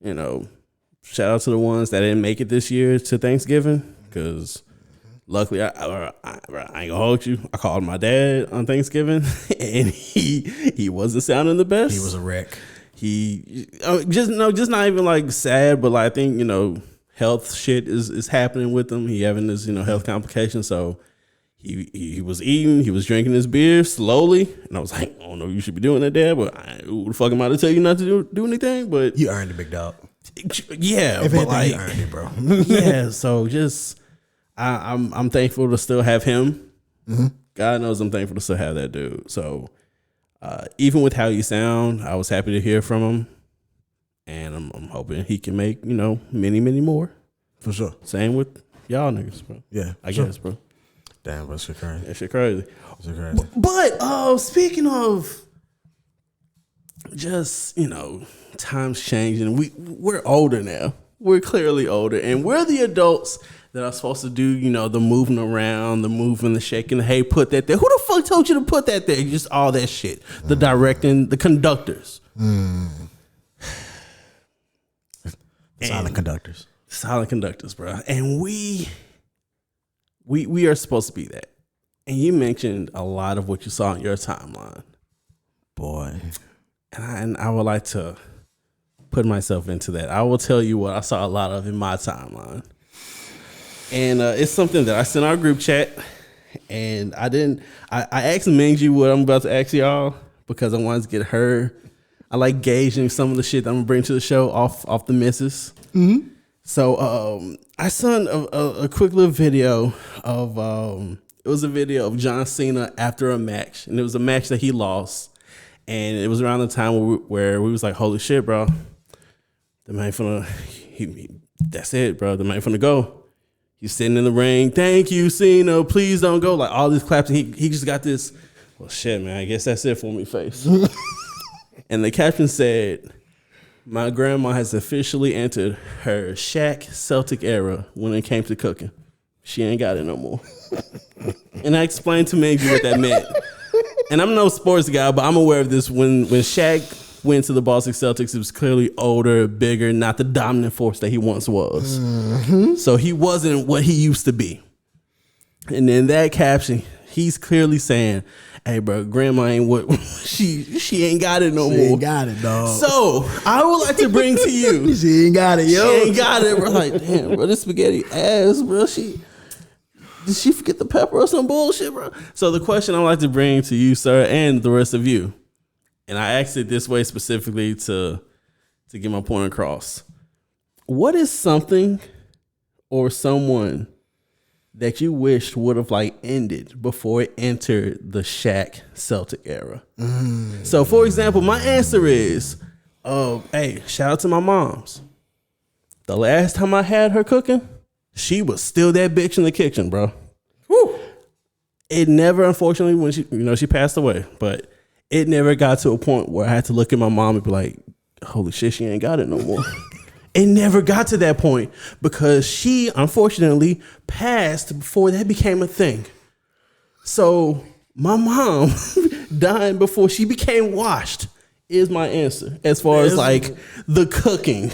you know, shout out to the ones that didn't make it this year to Thanksgiving, because luckily, I ain't gonna hold you. I called my dad on Thanksgiving, and he wasn't sounding the best. He was a wreck. He just not even like sad, but like I think, you know, health shit is happening with him. He having this, you know, health complications, so. He was eating, he was drinking his beer slowly, and I was like, I don't know, you should be doing that, Dad, but who the fuck am I to tell you not to do anything? But you earned it, big dog. Yeah, if but anything, like, you earned it, bro. Yeah, so just I'm thankful to still have him. Mm-hmm. God knows I'm thankful to still have that dude. So even with how you sound, I was happy to hear from him, and I'm hoping he can make, you know, many more for sure. Same with y'all niggas, bro. Yeah, I guess, bro. Damn, that's shit crazy. That shit crazy. But speaking of just, you know, times changing, we're older now. We're clearly older, and we're the adults that are supposed to do, you know, the moving around, the moving, the shaking, the hey, put that there. Who the fuck told you to put that there? Just all that shit. The directing, the conductors. Silent conductors. Silent conductors, bro. And we are supposed to be that. And you mentioned a lot of what you saw on your timeline. Boy. And I would like to put myself into that. I will tell you what I saw a lot of in my timeline. And it's something that I sent our group chat. And I asked Minji what I'm about to ask y'all because I wanted to get her. I like gauging some of the shit that I'm going to bring to the show off the missus. Mm-hmm. So I sent a quick little video of it was a video of John Cena after a match, and it was a match that he lost, and it was around the time where we was like, holy shit, bro, the man finna that's it, bro, the man finna go. He's sitting in the ring. Thank you, Cena. Please don't go. Like all these claps. And he just got this. Well, shit, man. I guess that's it for me face. And the caption said, my grandma has officially entered her Shaq Celtic era when it came to cooking. She ain't got it no more. And I explained to many of you what that meant. And I'm no sports guy, but I'm aware of this. When Shaq went to the Boston Celtics, he was clearly older, bigger, not the dominant force that he once was. Mm-hmm. So he wasn't what he used to be. And in that caption, he's clearly saying, hey, bro, grandma ain't what she ain't got it no more. She ain't got it, dog. So I would like to bring to you. She ain't got it, yo. She ain't got it, bro. Like, damn, bro, this spaghetti ass, bro. Did she forget the pepper or some bullshit, bro? So the question I'd like to bring to you, sir, and the rest of you, and I asked it this way specifically to get my point across. What is something or someone that you wished would have like ended before it entered the Shaq Celtic era? So, for example, my answer is, hey, shout out to my moms. The last time I had her cooking, she was still that bitch in the kitchen, bro. Woo. It never, unfortunately, when she passed away, but it never got to a point where I had to look at my mom and be like, holy shit, she ain't got it no more. It never got to that point because she, unfortunately, passed before that became a thing. So my mom dying before she became washed is my answer as far as like the cooking.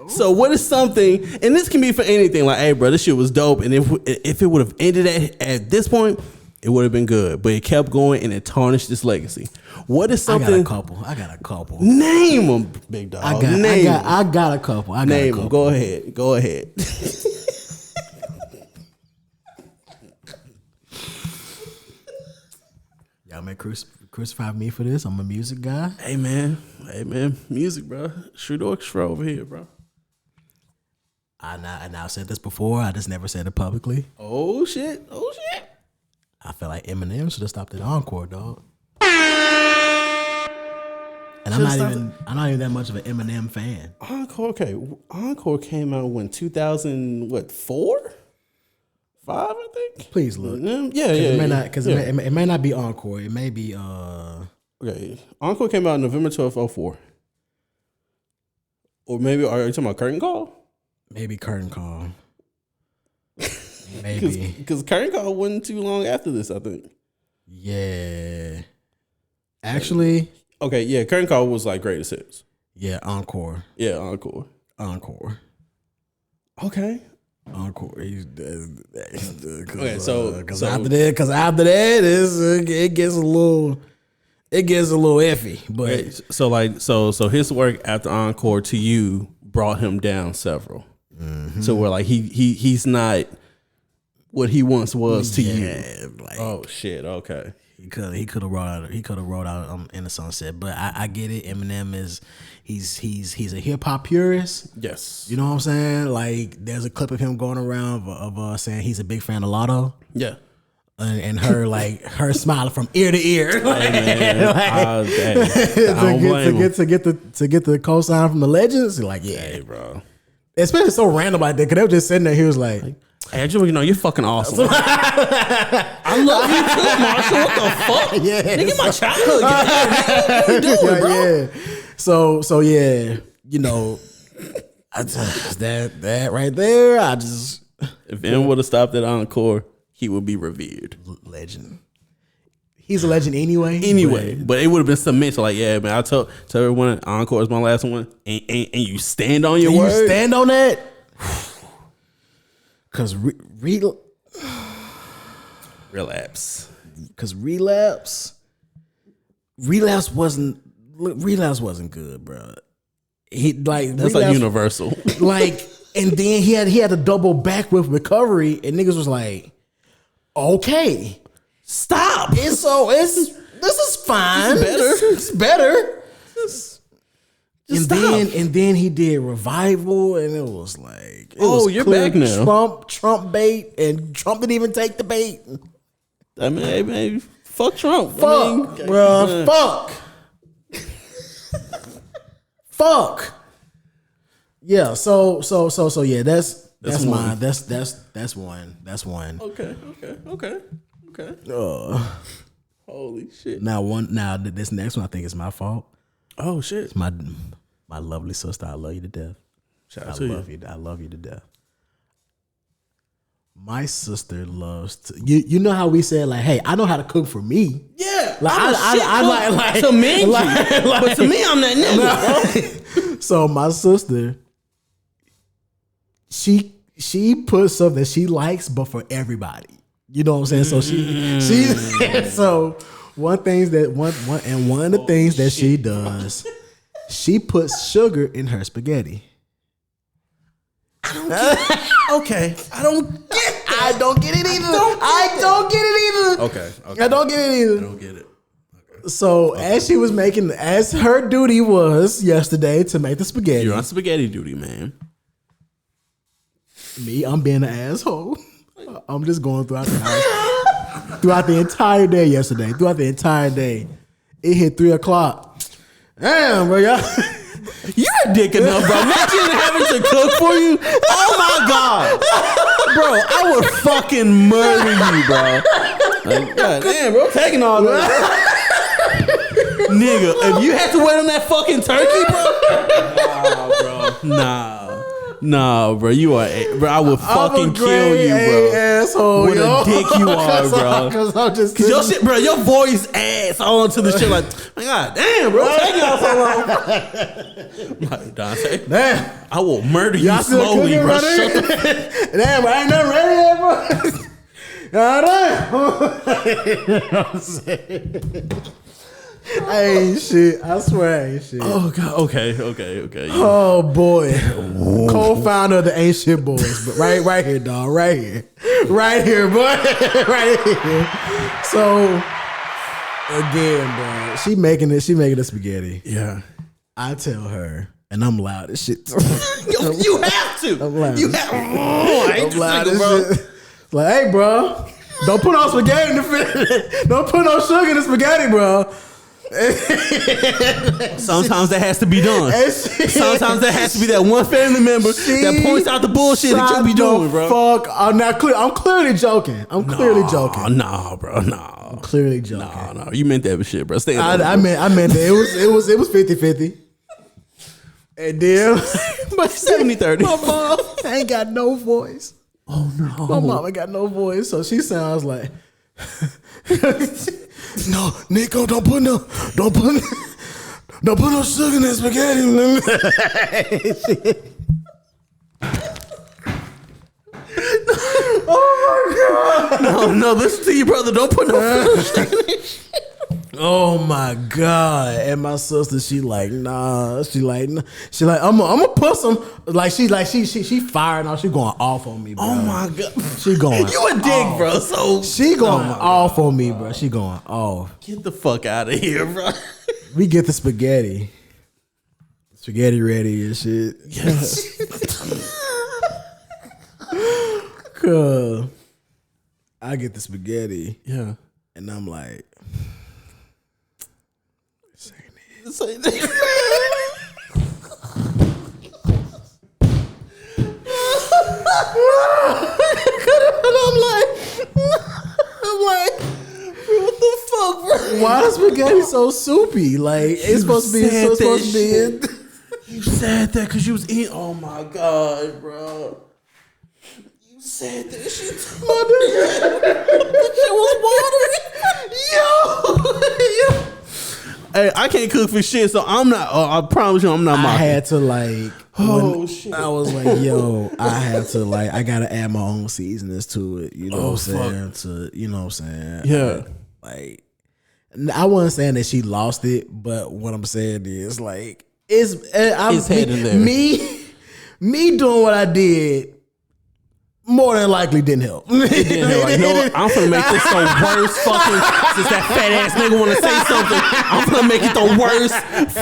So what is something, and this can be for anything, like, hey, bro, this shit was dope, and if it would have ended at this point, it would have been good. But it kept going, and it tarnished this legacy. What is something? I got a couple. Name them, big dog. I got a couple. Name them. Go ahead. Y'all may crucify me for this. I'm a music guy. Hey, man. Music, bro. Shoot orchestra over here, bro. I now said this before. I just never said it publicly. Oh shit. I feel like Eminem should have stopped at Encore, dog. And I'm not even that much of an Eminem fan. Encore, okay. Encore came out when 2004, 5, I think. Please look. Yeah. It may not be Encore. It may be Okay. Encore came out November 12th, 04. Or maybe are you talking about Curtain Call? Maybe Curtain Call. Maybe because Curtain Call wasn't too long after this, I think. Yeah. Actually. Okay, yeah, Curtain Call was like greatest hits. Yeah, Encore. Yeah, Encore. Okay. Encore. Okay, so after that, it gets a little iffy. But so his work after Encore to you brought him down several. Mm-hmm. So we're like he's not what he once was to you. Like, oh shit. Okay. He could have wrote out In the Sunset, but I get it. Eminem he's a hip hop purist. Yes. You know what I'm saying? Like there's a clip of him going around of saying he's a big fan of Lotto. Yeah. And her like her smiling from ear to ear. Hey, man. To get the cosign from the legends. Like, yeah, hey, bro. Especially so random like that, because they were just sitting there. He was like, hey, Angela, you're fucking awesome. I love you too, Marshall. What the fuck? Yeah. Nigga, my childhood. What you doing, bro? Yeah. So yeah, that right there, if M would have stopped at Encore, he would be revered. Legend. He's a legend anyway. But it would have been cemented. Like, yeah, man, I tell everyone Encore is my last one. And you stand on your word. You stand on that? Because relapse. Because relapse wasn't good, bro. That's like universal. Like, and then he had to double back with recovery, and niggas was like, okay, stop. This is fine. It's better. And then he did Revival, and it was like, you're back now. Trump bait, and Trump didn't even take the bait. I mean, hey, man, fuck Trump. Fuck. Fuck. Yeah. So yeah. That's That's mine. That's one. That's one. Okay. Holy shit. Now this next one I think is my fault. Oh shit. It's my lovely sister. I love you to death. Shout out to you. I love you to death. My sister loves to. You know how we said like, hey, I know how to cook for me. Yeah. Like I like to me, but to me, I'm that nigga. Bro. So my sister, she puts stuff that she likes, but for everybody. You know what I'm saying? So she so one of the things that she does, she puts sugar in her spaghetti. I don't get it. Okay. I don't get that. I don't get it either. I don't get it either. Okay. I don't get it either. I don't get it. Okay. So as her duty was yesterday to make the spaghetti. You're on spaghetti duty, man. Me, I'm being an asshole. I'm just going throughout the house. Throughout the entire day yesterday. Throughout the entire day. It hit 3:00. Damn, bro, y'all. You're a dick enough, bro. Imagine having to cook for you. Oh my god, bro! I would fucking murder you, bro. Like, god damn, bro, taking all that, nigga. If you had to wait on that fucking turkey, bro. Nah, bro. You are, bro. I would fucking kill you, bro. Asshole, what a dick you are, bro. Cause your shit, bro. Your voice adds on to the shit. Like, my god, damn, bro. Taking y'all so long. Like, Dante, damn, I will murder you slowly, bro. Shut the damn, I ain't nothing ready yet, bro. You know what I'm saying? I ain't shit. I swear I ain't shit. Oh god. Okay. Oh boy. Co-founder of the Ain't Shit Boys, but right here, dog. Right here, boy. Right here. So again, bro, she making the spaghetti. Yeah. I tell her, and I'm loud as shit. You have to. I'm loud. You have. I'm loud as shit. Like, hey, bro, don't put no spaghetti in the don't put no sugar in the spaghetti, bro. Sometimes that has to be done. Sometimes that has to be that one family member that points out the bullshit that you be doing, bro. Fuck, I'm clearly joking. I'm clearly joking. Nah, bro, nah. I'm clearly joking. Nah. You meant that shit, bro. Stay I meant that it was 50-50. And then but 70-30. My mom ain't got no voice. Oh no. My mom ain't got no voice, so she sounds like no, Nico, don't put no sugar in that spaghetti. Oh my god! No, listen to you, brother. Don't put no sugar in it. Oh my god! And my sister, she like, nah. She like, I'm gonna put some. She firing off. She going off on me, bro. Oh my god! She going. You a dick, off. bro. So she going off on me, bro. She going off. Get the fuck out of here, bro. We get the spaghetti. Spaghetti ready and shit. Yes. Cause I get the spaghetti. Yeah. And I'm like, this ain't it. I'm like, what the fuck, bro? Why is spaghetti so soupy? Like, it's supposed to be. You said that because you was eating. Oh my god, bro. You said that shit. My shit was watering. Yo. Hey, I can't cook for shit, so I'm not. I promise you, I'm not mocking. I had to like. Shit. I was like, yo, I have to like. I gotta add my own seasonings to it. You know what I'm saying? You know what I'm saying? Yeah. Like, I wasn't saying that she lost it, but what I'm saying is like, it's heading there. Me doing what I did more than likely didn't help. It didn't help. You know what? I'm gonna make this the worst fucking. Since that fat ass nigga want to say something, I'm gonna make it the worst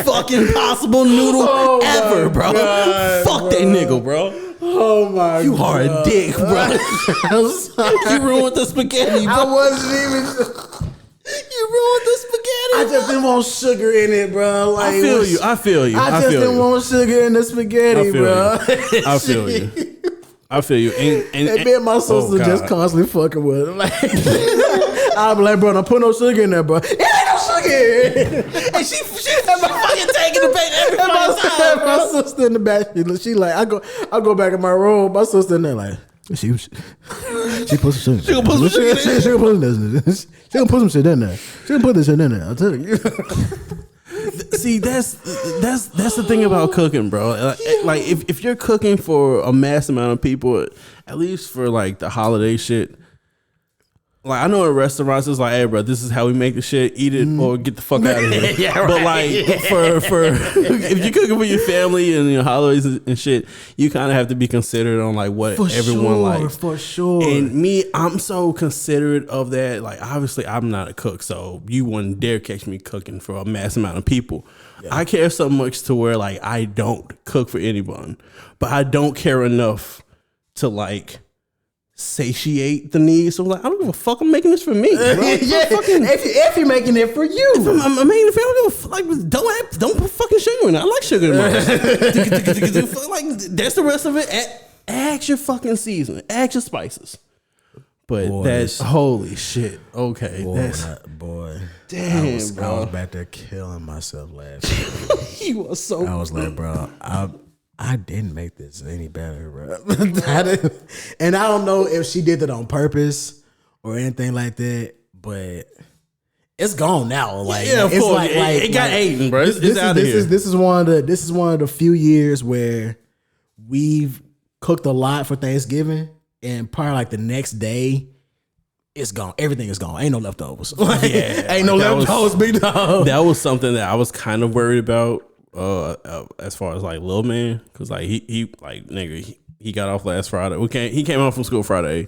fucking possible noodle ever, bro. God, fuck that nigga, bro. Oh my god. You are a dick, bro. You ruined the spaghetti, bro. I wasn't even. You ruined the spaghetti. I just didn't want sugar in it, bro. Like, I feel you. I just didn't want sugar in the spaghetti, bro. I feel you. I feel you. And me and my sister just constantly fucking with him. Like, I'll be like, bro, don't put no sugar in there, bro. It ain't no sugar in. And she fucking taking the bait every time. My sister in the back, she like, I go back in my room. My sister in there like, she put some sugar. She gonna put some sugar in there. She gonna put some shit in there. She gonna put this shit in there. I'll tell you. See, that's the thing about cooking, bro. Like if you're cooking for a mass amount of people, at least for like the holiday shit. Like I know in restaurants it's like, hey, bro, this is how we make the shit. Eat it or get the fuck out of here. Yeah, right. But like for if you're cooking for your family and your holidays and shit, you kind of have to be considerate on like what everyone likes. For sure. And me, I'm so considerate of that. Like obviously, I'm not a cook, so you wouldn't dare catch me cooking for a mass amount of people. Yeah. I care so much to where like I don't cook for anyone, but I don't care enough to like satiate the needs. So I'm like, I don't give a fuck. I'm making this for me. Bro. Yeah, if you're making it for you, if I'm making it for you. I don't give a fuck. Like, don't put fucking sugar in it. I like sugar in mine. Like that's the rest of it. Add your fucking seasoning. Add your spices. But boy, that's holy shit. Okay, boy. Damn, I was bro. back there killing myself last week. You was so. I was like, bro, I didn't make this any better, bro. And I don't know if she did it on purpose or anything like that, but it's gone now. Like, yeah, it's like it got eaten, bro. It's out of here. This is one of the few years where we've cooked a lot for Thanksgiving, and probably like the next day, it's gone. Everything is gone. Ain't no leftovers. Ain't no leftovers, big dog. That was something that I was kind of worried about. As far as like Lil Man, because like he like nigga he got off last Friday. He came home from school Friday.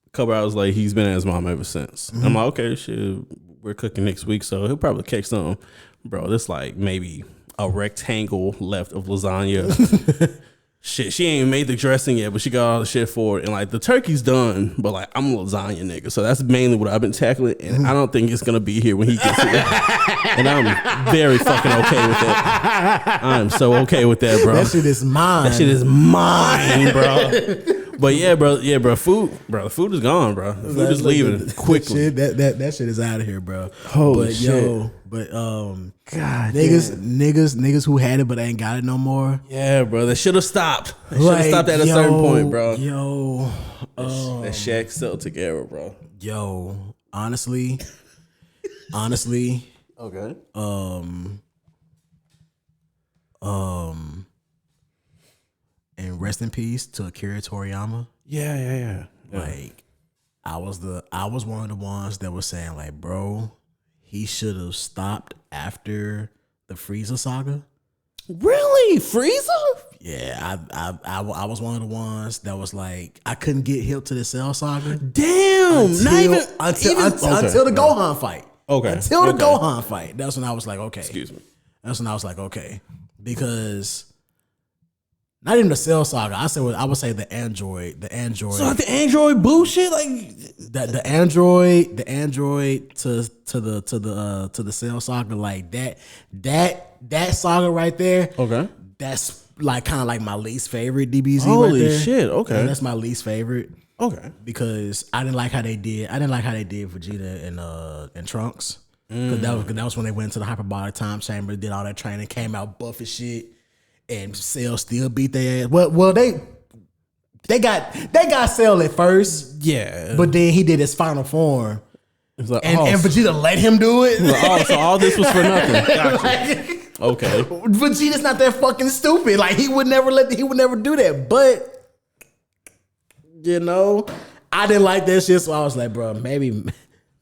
A couple hours later, he's been at his mom ever since. Mm-hmm. I'm like, okay, shit, we're cooking next week, so he'll probably catch some. Bro, this like maybe a rectangle left of lasagna. Shit, she ain't made the dressing yet, but she got all the shit for it. And like the turkey's done, but like I'm a lasagna nigga, so that's mainly what I've been tackling. And I don't think it's gonna be here when he gets here. And I'm very fucking okay with that. I'm so okay with that, bro. That shit is mine. That shit is mine, bro. But yeah, bro. The food is gone, bro. The food is leaving quickly. That shit is out of here, bro. Holy shit. God, niggas who had it but ain't got it no more. Yeah, bro. They should have stopped. They should have stopped at a certain point, bro. That Shaq Celtic era, bro. Yo, honestly. Okay. And rest in peace to Akira Toriyama. Yeah. Like, I was one of the ones that was saying like, bro, he should have stopped after the Frieza saga. Really, Frieza? Yeah, I was one of the ones that was like, I couldn't get hip to the Cell saga. Damn, until the Gohan fight. Okay, until the Gohan fight. That's when I was like, okay. Excuse me. That's when I was like, okay, because. Not even the Cell saga. I would say the Android. So like the Android bullshit, like the Android to the Cell saga, like that saga right there. Okay, that's like kind of like my least favorite DBZ. Holy right there. Shit! Okay, and that's my least favorite. Okay, because I didn't like how they did. Vegeta and Trunks. Because that was when they went into the hyperbolic time chamber, did all that training, came out buff as shit. And Cell still beat their ass. Well, they got Cell at first, yeah. But then he did his final form, like, and Vegeta let him do it. So all this was for nothing. Gotcha. Okay, Vegeta's not that fucking stupid. Like he would never do that. But I didn't like that shit, so I was like, bro, maybe.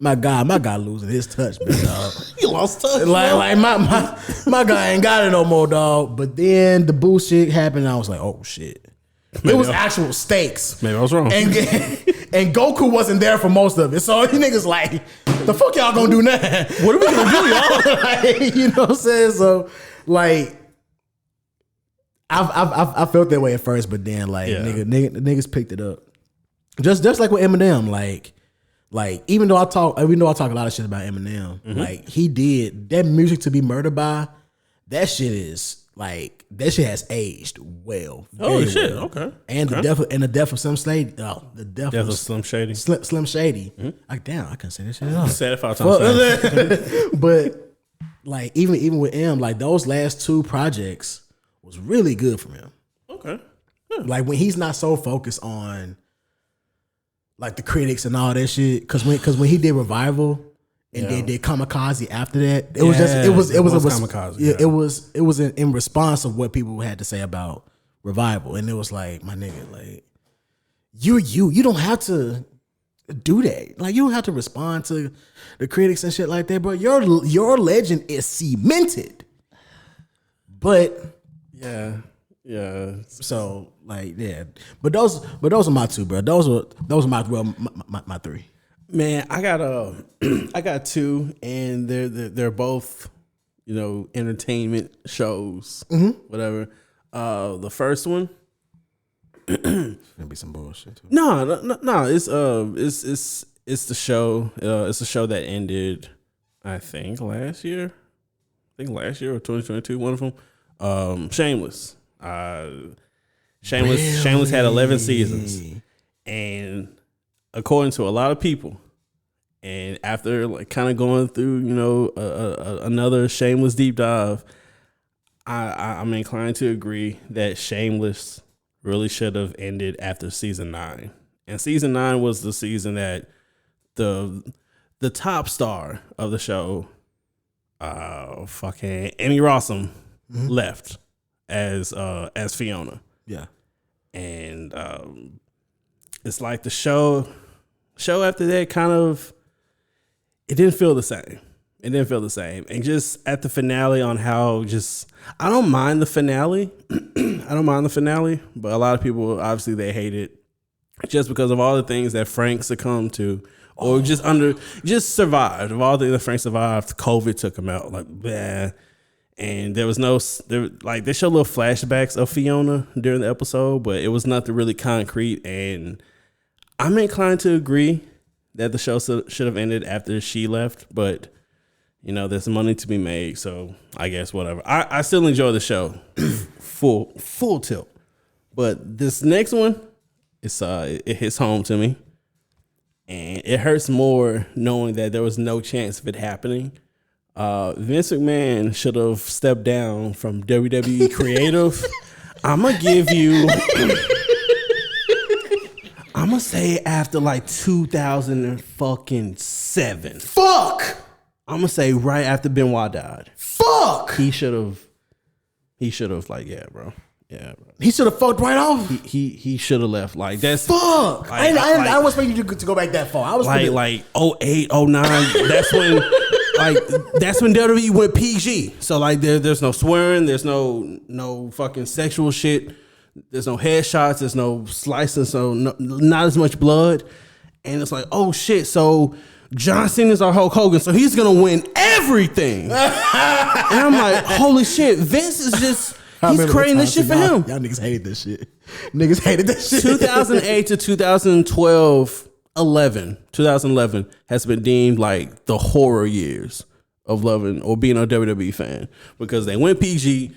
My guy losing his touch, man, dog. He lost touch. Like my guy ain't got it no more, dog. But then the bullshit happened, and I was like, oh shit. It was actual stakes. Maybe I was wrong. And Goku wasn't there for most of it. So you niggas like, the fuck y'all gonna do now? What are we gonna do, y'all? Like, you know what I'm saying? So like, I felt that way at first, but then like niggas picked it up. Just like with Eminem, like even though I talk a lot of shit about Eminem, like he did that music to be murdered by, that shit is like that shit has aged well. Oh very shit! well. Okay. And the death of Slim Shady. Oh, the death Death of of Slim Shady. Slim Shady. Like damn, I couldn't say that shit at all. Said it 5 times. But like even with M, like those last 2 projects was really good for him. Okay. Like when he's not so focused on like the critics and all that shit, because when he did Revival and then did Kamikaze after that, it was Kamikaze. Yeah, it was in response of what people had to say about Revival, and it was like, my nigga, like you don't have to do that. Like you don't have to respond to the critics and shit like that, bro. Your legend is cemented. But Yeah. so like but those are my 2, bro. Those are my 3. Man, I got 2, and they're both, entertainment shows, whatever. The first one, Gonna be some bullshit too. no, it's the show. It's a show that ended, I think last year or 2022. One of them, Shameless. Shameless had 11 seasons, and according to a lot of people, and after like kind of going through, another Shameless deep dive, I'm inclined to agree that Shameless really should have ended after season 9. And season 9 was the season that the top star of the show, fucking Emmy Rossum, left as Fiona. Yeah. And it's like the show after that kind of, it didn't feel the same. And just at the finale on how I don't mind the finale. But a lot of people, obviously, they hate it just because of all the things that Frank succumbed to, or just survived. Of all the things that Frank survived, COVID took him out. Like, bleh. And they show little flashbacks of Fiona during the episode, but it was nothing really concrete. And I'm inclined to agree that the show should have ended after she left, but there's money to be made, so I guess whatever. I still enjoy the show, full tilt. But this next one, it hits home to me, and it hurts more knowing that there was no chance of it happening. Vince McMahon should have stepped down from WWE creative. I'm gonna say after like 2007. Fuck. I'm gonna say right after Benoit died. Fuck. He should have like, yeah, bro. He should have fucked right off. He should have left. Like that's fuck. Like, I was expecting you to go back that far. I was like 08, 09. That's when WWE went PG. So like there's no swearing, there's no fucking sexual shit, there's no headshots, there's no slicing, so not as much blood. And it's like, oh shit, so John Cena's our Hulk Hogan, so he's gonna win everything. And I'm like, holy shit, Vince is just he's creating this shit for him. Y'all niggas hated this shit. Niggas hated that shit. 2008 to 2011 has been deemed like the horror years of loving or being a WWE fan, because they went PG,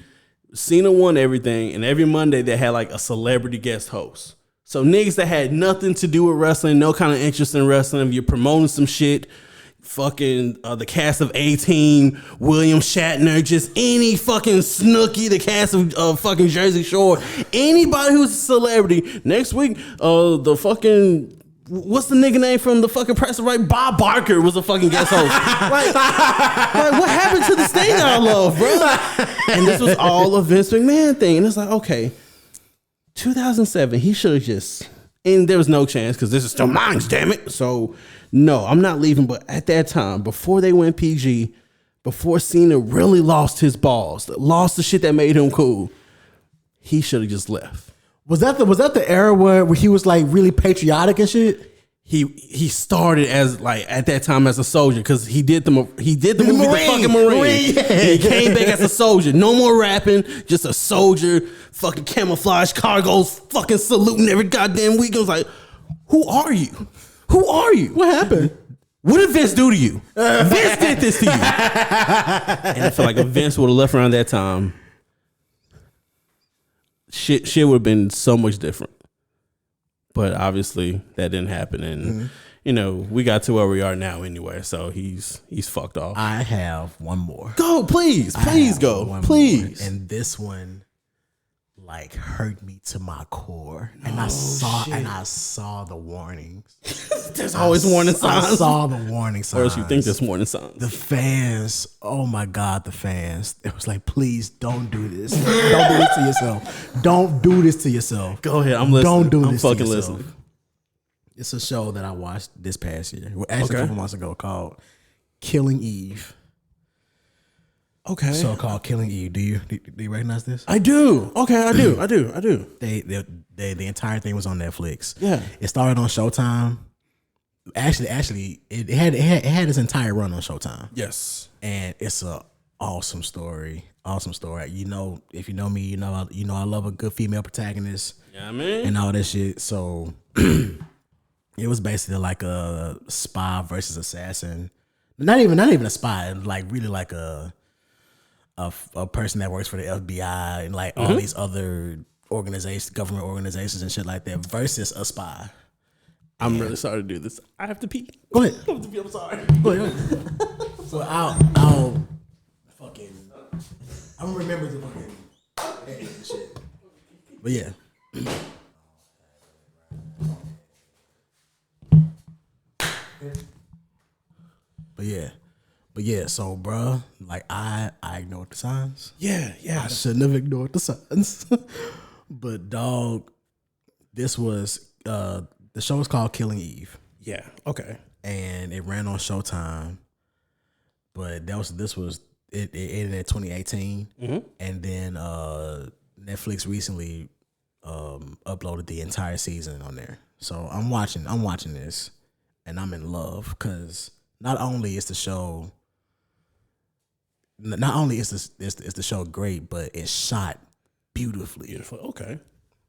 Cena won everything, and every Monday they had like a celebrity guest host. So niggas that had nothing to do with wrestling, no kind of interest in wrestling, if you're promoting some shit, fucking the cast of A-Team, William Shatner, just any fucking Snooki, the cast of fucking Jersey Shore, anybody who's a celebrity. Next week, the fucking, what's the nigga name from the fucking Press Right? Bob Barker was a fucking guest host. like what happened to this thing that I love, bro? And this was all a Vince McMahon thing. And it's like, okay, 2007, he should have just, and there was no chance because this is still mine, damn it. So no, I'm not leaving. But at that time, before they went PG, before Cena really lost his balls, lost the shit that made him cool, he should have just left. Was that the era where he was like really patriotic and shit? He started as like at that time as a soldier, because he did the movie The fucking Marine. Yeah. He came back as a soldier. No more rapping, just a soldier, fucking camouflage cargos, fucking saluting every goddamn week. I was like, who are you? Who are you? What happened? What did Vince do to you? Vince did this to you. And I feel like if Vince would have left around that time, shit would have been so much different. But obviously that didn't happen, and we got to where we are now anyway. So he's fucked off. I have one more. Go, please go, please. More. And this one, like, hurt me to my core. And I saw the warnings. There's always warning signs. I saw the warning signs. Or else you think there's warning signs. The fans, oh my God, the fans. It was like, please don't do this. Don't do this to yourself. Don't do this to yourself. Go ahead, I'm listening. Don't do this I'm fucking to yourself. listening. It's a show that I watched this past year. Actually, a couple months ago, called Killing Eve. Okay. So called Killing Eve. Do you recognize this? I do. Okay, I do. The entire thing was on Netflix. Yeah. It started on Showtime. Actually, it had its entire run on Showtime. Yes. And it's a awesome story. Awesome story. If you know me, you know I love a good female protagonist. Yeah, man. And all that shit. So it was basically like a spy versus assassin. Not even a spy. Like really like a person that works for the FBI and like all these other organizations, government organizations and shit like that versus a spy. I'm really sorry to do this. I have to pee. Go ahead. I have to pee. I'm sorry. Go ahead. So I'll fucking I'm gonna remember the fucking shit. But yeah. But yeah, so bruh, like I ignored the signs. Yeah. I shouldn't have ignored the signs. But dog, this was the show is called Killing Eve. Yeah. Okay. And it ran on Showtime. But it ended in 2018. And then Netflix recently uploaded the entire season on there. So I'm watching this and I'm in love because not only is the show great, but it's shot beautifully. Beautiful. Okay.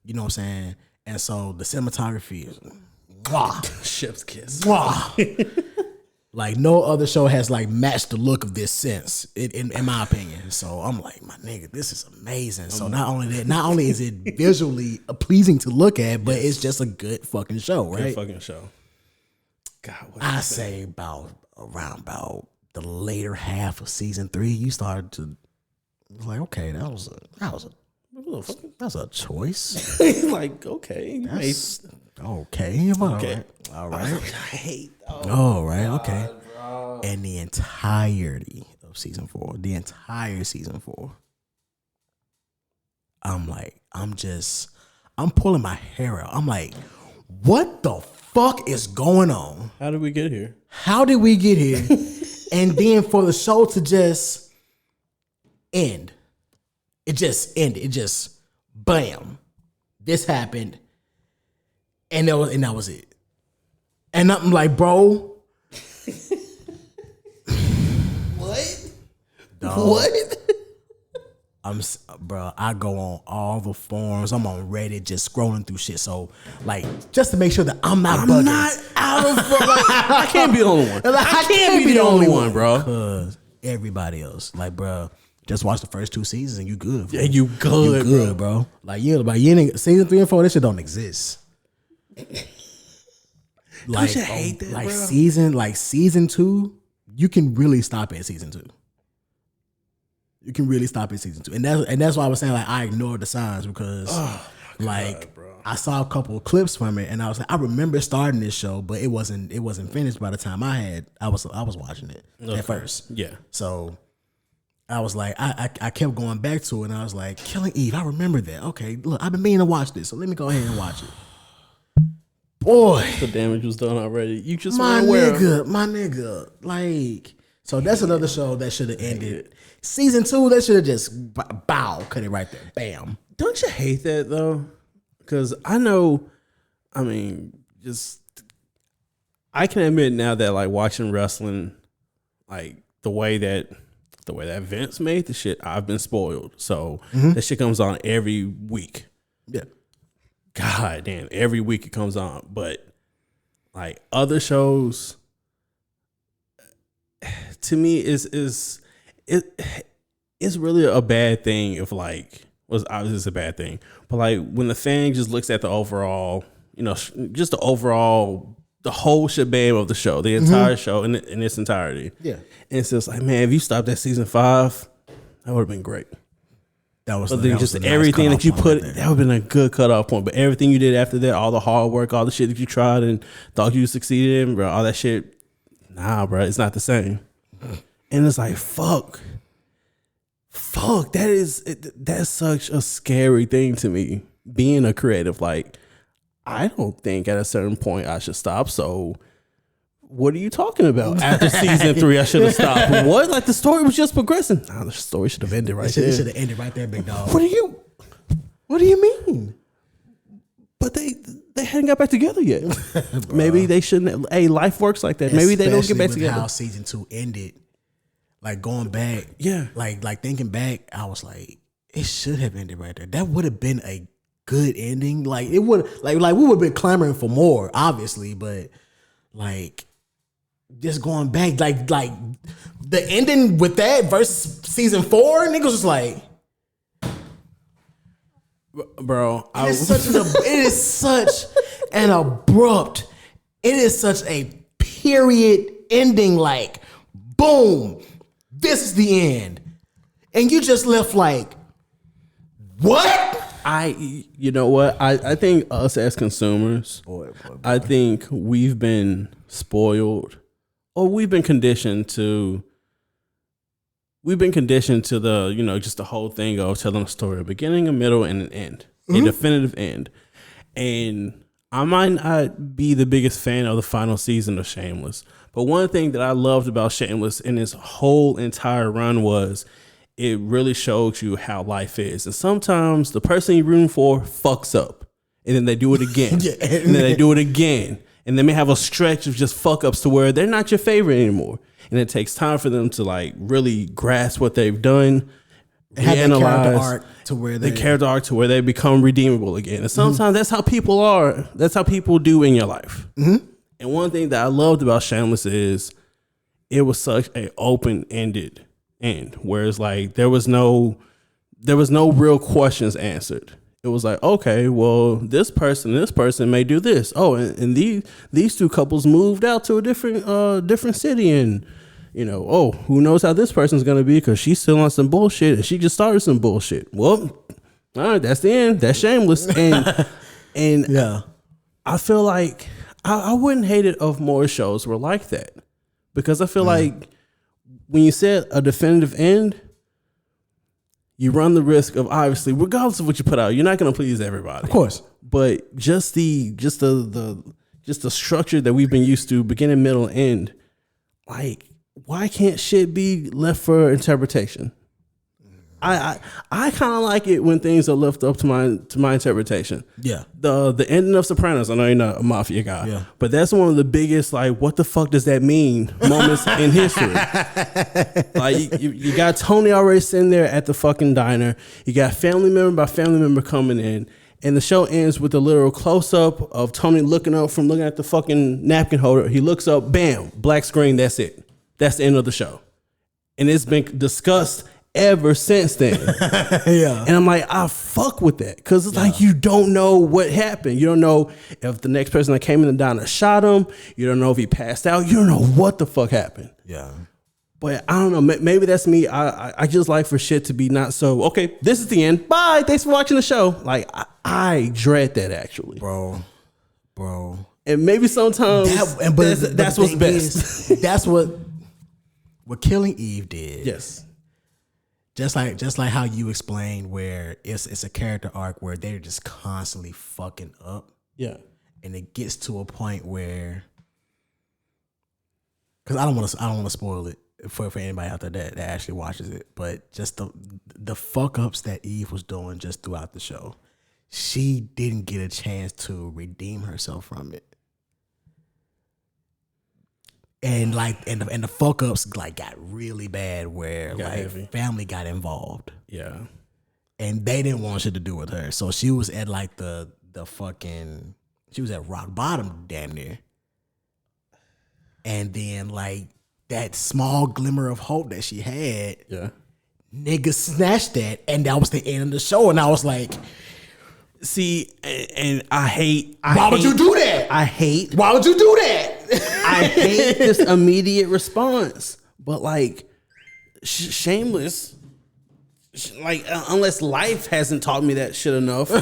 You know what I'm saying? And so the cinematography is chef's kiss. Like no other show has like matched the look of this since, in my opinion. So I'm like, my nigga, this is amazing. So not only is it visually pleasing to look at, but it's just a good fucking show, right? Good fucking show. God, I say around the later half of season 3, you started to like, okay, that was a choice. Like, okay, okay, all right. I hate. All right, okay. Bro. And the entirety of season 4, I'm like, I'm pulling my hair out. I'm like, what the fuck is going on? How did we get here? And then for the show to just end. It just ended. It just bam. This happened. And that was it. And I'm like, bro. What? Dog, what? Bro, I go on all the forums. I'm on Reddit just scrolling through shit. So, like, just to make sure that I'm not bugging. Not out of I can't be the only one. I can't be the only one, bro. Because everybody else, like, bro, just watch the first 2 seasons and you good. Bro. Yeah, you good, bro. Like, season 3 and 4, this shit don't exist. Like, don't you hate that, like bro? Season 2, you can really stop at season 2. You can really stop at season 2, and that's why I was saying like I ignored the signs because I saw a couple of clips from it, and I was like, I remember starting this show, but it wasn't finished by the time I was watching it at first. Yeah. So I was like, I kept going back to it, and I was like, Killing Eve. I remember that. Okay, look, I've been meaning to watch this, so let me go ahead and watch it. Boy, the damage was done already. You just my nigga, like. So that's another show that should have ended. Season 2, that should have just cut it right there. Bam. Don't you hate that though? Because I know, I can admit now that like watching wrestling, like the way that Vince made the shit, I've been spoiled. So that shit comes on every week. Yeah. God damn, every week it comes on. But like other shows, to me, it's really a bad thing if like was obviously a bad thing. But like when the fan just looks at the overall, just the overall, the whole shebang of the show, the entire show in its entirety. Yeah. And it's just like, man, if you stopped at season 5, that would have been great. That was Just everything that you put, that would have been a good cutoff point. But everything you did after that, all the hard work, all the shit that you tried and thought you succeeded in, bro, all that shit, nah, bro, it's not the same. And it's like, fuck, that's such a scary thing to me, being a creative. Like, I don't think at a certain point I should stop. So what are you talking about? After season 3, I should have stopped. What? Like, the story was just progressing. Nah, the story should have ended right there. It should have ended right there, big dog. What do you mean? But they hadn't got back together yet. Maybe they shouldn't. Hey, life works like that. Maybe they don't get back together. How season 2 ended, like going back, yeah, like thinking back, I was like, it should have ended right there. That would have been a good ending. Like it would, like we would have been clamoring for more, obviously, but like just going back, like the ending with that versus season 4, niggas was like, bro, it is such an abrupt, it is such a period ending, like boom, this is the end. And you just left like, what? You know what? I think us as consumers, Boy. I think we've been spoiled, or we've been conditioned to the, just the whole thing of telling a story, a beginning, a middle, and an end, a definitive end. And I might not be the biggest fan of the final season of Shameless, but one thing that I loved about Shameless in its whole entire run was it really showed you how life is. And sometimes the person you're rooting for fucks up, and then they do it again, and then they do it again. And they may have a stretch of just fuck ups to where they're not your favorite anymore. And it takes time for them to like really grasp what they've done, Analyze the character arc to where they become redeemable again. And sometimes that's how people are. That's how people do in your life. Mm-hmm. And one thing that I loved about Shameless is it was such a open-ended end, whereas like there was no real questions answered. It was like, okay, well, this person may do this. Oh, and these two couples moved out to a different city, and who knows how this person's gonna be because she's still on some bullshit and she just started some bullshit. Well, all right, that's the end. That's Shameless, and yeah, I feel like I wouldn't hate it if more shows were like that, because I feel like when you set a definitive end, you run the risk of, obviously, regardless of what you put out, you're not going to please everybody, of course. But just the structure that we've been used to, beginning, middle, end, like, why can't shit be left for interpretation? I kind of like it when things are left up to my interpretation. Yeah. The ending of Sopranos, I know you're not a mafia guy, yeah, but that's one of the biggest, like, what the fuck does that mean moments in history. Like, you got Tony already sitting there at the fucking diner. You got family member by family member coming in, and the show ends with a literal close-up of Tony looking up from looking at the fucking napkin holder. He looks up, bam, black screen, that's it. That's the end of the show. And it's been discussed ever since then. Yeah. And I'm like, I fuck with that, because it's like, you don't know what happened. You don't know if the next person that came in the diner shot him. You don't know if he passed out. You don't know what the fuck happened. Yeah. But I don't know, maybe that's me. I just like for shit to be not so, okay, this is the end, bye, thanks for watching the show. Like, I dread that, actually, bro. And maybe sometimes that's what's best. That's what Killing Eve did. Yes. Just like how you explained, where it's a character arc where they're just constantly fucking up. Yeah. And it gets to a point where, because I don't want to spoil it for anybody out there that actually watches it, but just the fuck ups that Eve was doing just throughout the show, she didn't get a chance to redeem herself from it. And the fuck ups like got really bad, where like heavy. Family got involved. Yeah. And they didn't want shit to do with her. So she was at like she was at rock bottom damn near. And then like that small glimmer of hope that she had niggas snatched that, and that was the end of the show. And I was like, see, and I hate. Why would you do that? Why would you do that? I hate this immediate response. But like, Shameless. Like, unless life hasn't taught me that shit enough, like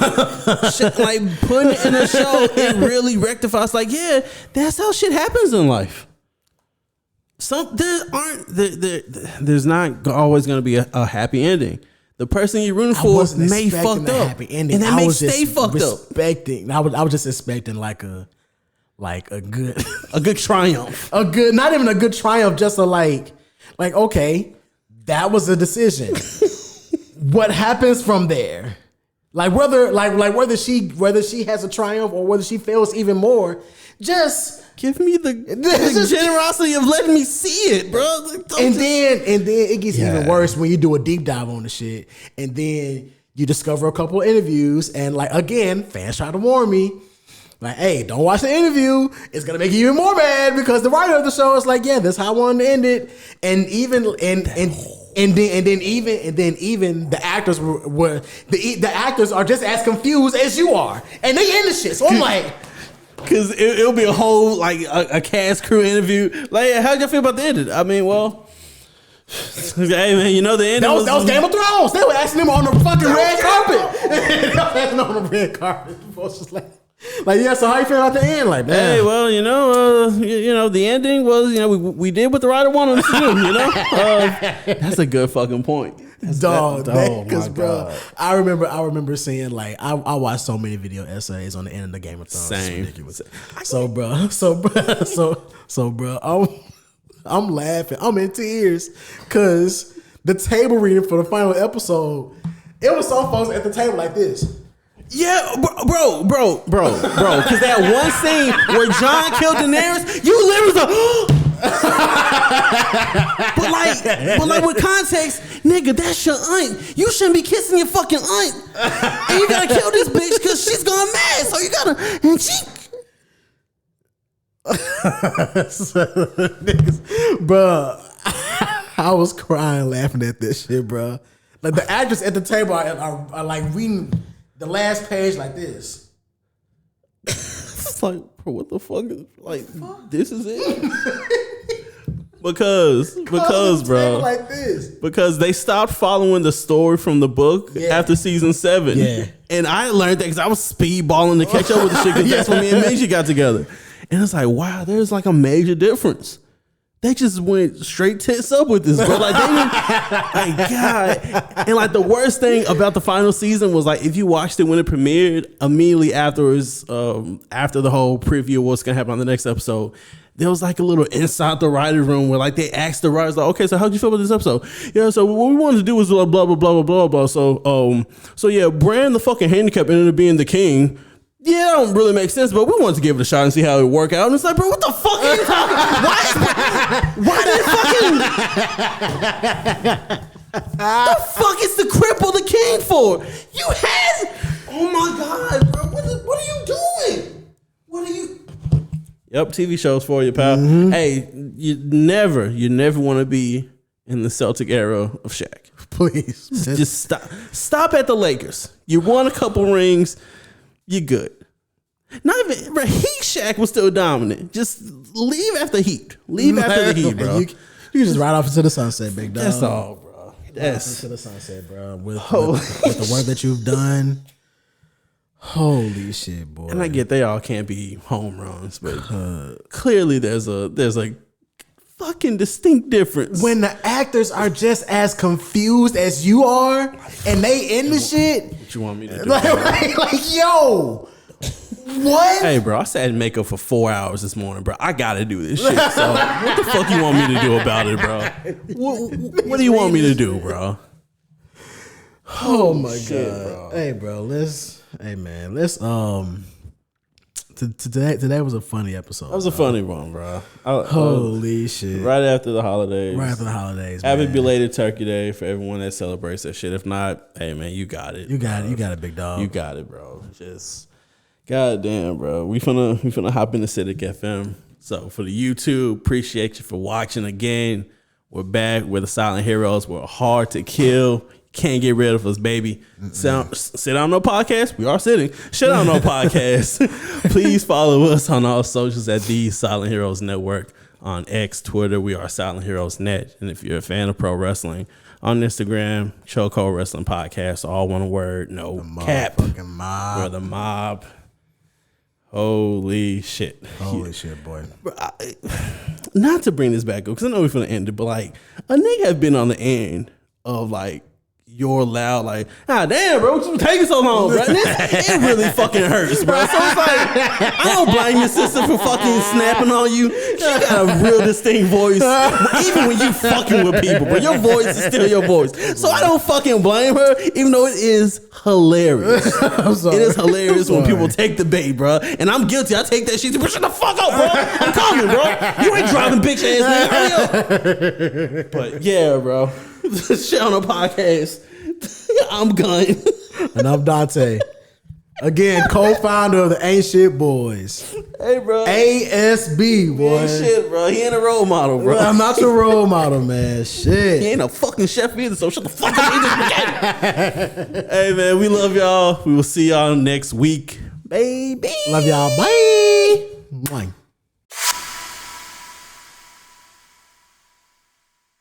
putting it in a show, it really rectifies. Like, yeah, that's how shit happens in life. There's not always going to be a happy ending. The person you're rooting for may fucked up, happy ending. And they may stay fucked up. I was just expecting like a good a good triumph, not even a good triumph, just a like okay, that was a decision. What happens from there? Like whether she has a triumph or whether she fails even more, just give me the generosity of letting me see it, bro. And then it gets even worse when you do a deep dive on the shit, and then you discover a couple of interviews, and like again, fans try to warn me, like, hey, don't watch the interview. It's gonna make you even more mad because the writer of the show is like, yeah, that's how I wanted to end it, and then even the actors were the actors are just as confused as you are, and they end the shit. So I'm like, because it'll be a whole like a cast crew interview. Like, yeah, how'd you feel about the ending? I mean, well, hey man, you know the ending that was Game of Thrones. They were asking them on the fucking red carpet. They were asking them on the red carpet. People was just like, yeah, so how you feel about the end? Like, man. Hey, well, you know, the ending was, we did what the writer wanted us to do, That's a good fucking point. Because bro, I remember seeing like I watched so many video essays on the end of the Game of Thrones. Same. It's ridiculous. So bro, I'm laughing. I'm in tears because the table reading for the final episode, it was some folks at the table like this. Yeah, bro. Because that one scene where Jon killed Daenerys, you literally but like with context, nigga, that's your aunt. You shouldn't be kissing your fucking aunt, and you gotta kill this bitch because she's gone mad. So you gotta, and she. Bro, I was crying laughing at this shit, bro. Like the actors at the table are like reading the last page like this. It's like, bro, what the fuck is like? This is it. Because bro, like this. Because they stopped following the story from the book after season 7. Yeah, and I learned that because I was speedballing to catch up with the shit. Because that's when me and Minji got together, and it's like, wow, there's like a major difference. They just went straight tits up with this, bro. Like, they went, like, God. And like the worst thing about the final season was like, if you watched it when it premiered, immediately afterwards, after the whole preview of what's gonna happen on the next episode, there was like a little inside the writer's room where like they asked the writers, like, okay, so how'd you feel about this episode? Yeah, so what we wanted to do was blah blah blah blah blah blah. So yeah, Bran the fucking handicap ended up being the king. Yeah, that don't really make sense, but we wanted to give it a shot and see how it would work out. And it's like, bro, what the fuck are you talking about? Why the fuck is the cripple the king for? You had, oh my God, bro, what are you doing? What are you? Yep, TV shows for you, pal. Mm-hmm. Hey, you never want to be in the Celtic era of Shaq. Please. Just stop at the Lakers. You won a couple rings. You're good. Not even, bro, Heat Shaq was still dominant. Just leave after Heat. Leave after the Heat, bro. You can just ride off into the sunset, big dog. That's all, bro. That's into the sunset, bro. With the work that you've done. Holy shit, boy. And I get they all can't be home runs, but clearly there's a fucking distinct difference. When the actors are just as confused as you are and they in the shit. What you want me to do? Like, yo, what? Hey, bro, I sat in makeup for 4 hours this morning, bro. I gotta do this shit. So what the fuck you want me to do about it, bro? What do you want me to do, bro? Oh my God. Bro. Hey, bro, let's Today was a funny episode. That was a funny one, bro. Holy shit. Right after the holidays. Happy man. belated Turkey Day for everyone that celebrates that shit. If not, hey, man, you got it. You got it, big dog. You got it, bro. Just, goddamn, bro. We finna hop into Civic FM. So for the YouTube, appreciate you for watching again. We're back. We're the silent heroes. We're hard to kill. Can't get rid of us, baby. Sit on no podcast. We are sitting. Shut down no podcast. Please follow us on all socials at the Silent Heroes Network. On X, Twitter, we are Silent Heroes Net. And if you're a fan of pro wrestling, on Instagram, Choco Wrestling Podcast, all one word, no cap. Mob. We're the mob. Holy shit. Holy shit, boy. Not to bring this back up, because I know we're going to end it, but like, a nigga have been on the end of like, you're loud, like, damn, bro, what you taking so long, bro? It really fucking hurts, bro. So it's like, I don't blame your sister for fucking snapping on you. She got a real distinct voice, even when you fucking with people, bro. Your voice is still your voice. So I don't fucking blame her, even though it is hilarious. It is hilarious when people take the bait, bro. And I'm guilty. I take that shit. Bro, shut the fuck up, bro. I'm coming, bro. You ain't driving bitch ass, man. Hurry up. But yeah, bro. Shit on a podcast. I'm Gun. And I'm Dante. Again, co-founder of the Ain't Shit Boys. Hey, bro. ASB, boy. Ain't shit, bro. He ain't a role model, bro. I'm not your role model, man. Shit. He ain't a fucking chef either, so shut the fuck up. Hey, man, we love y'all. We will see y'all next week. Baby. Love y'all. Bye. Mwah.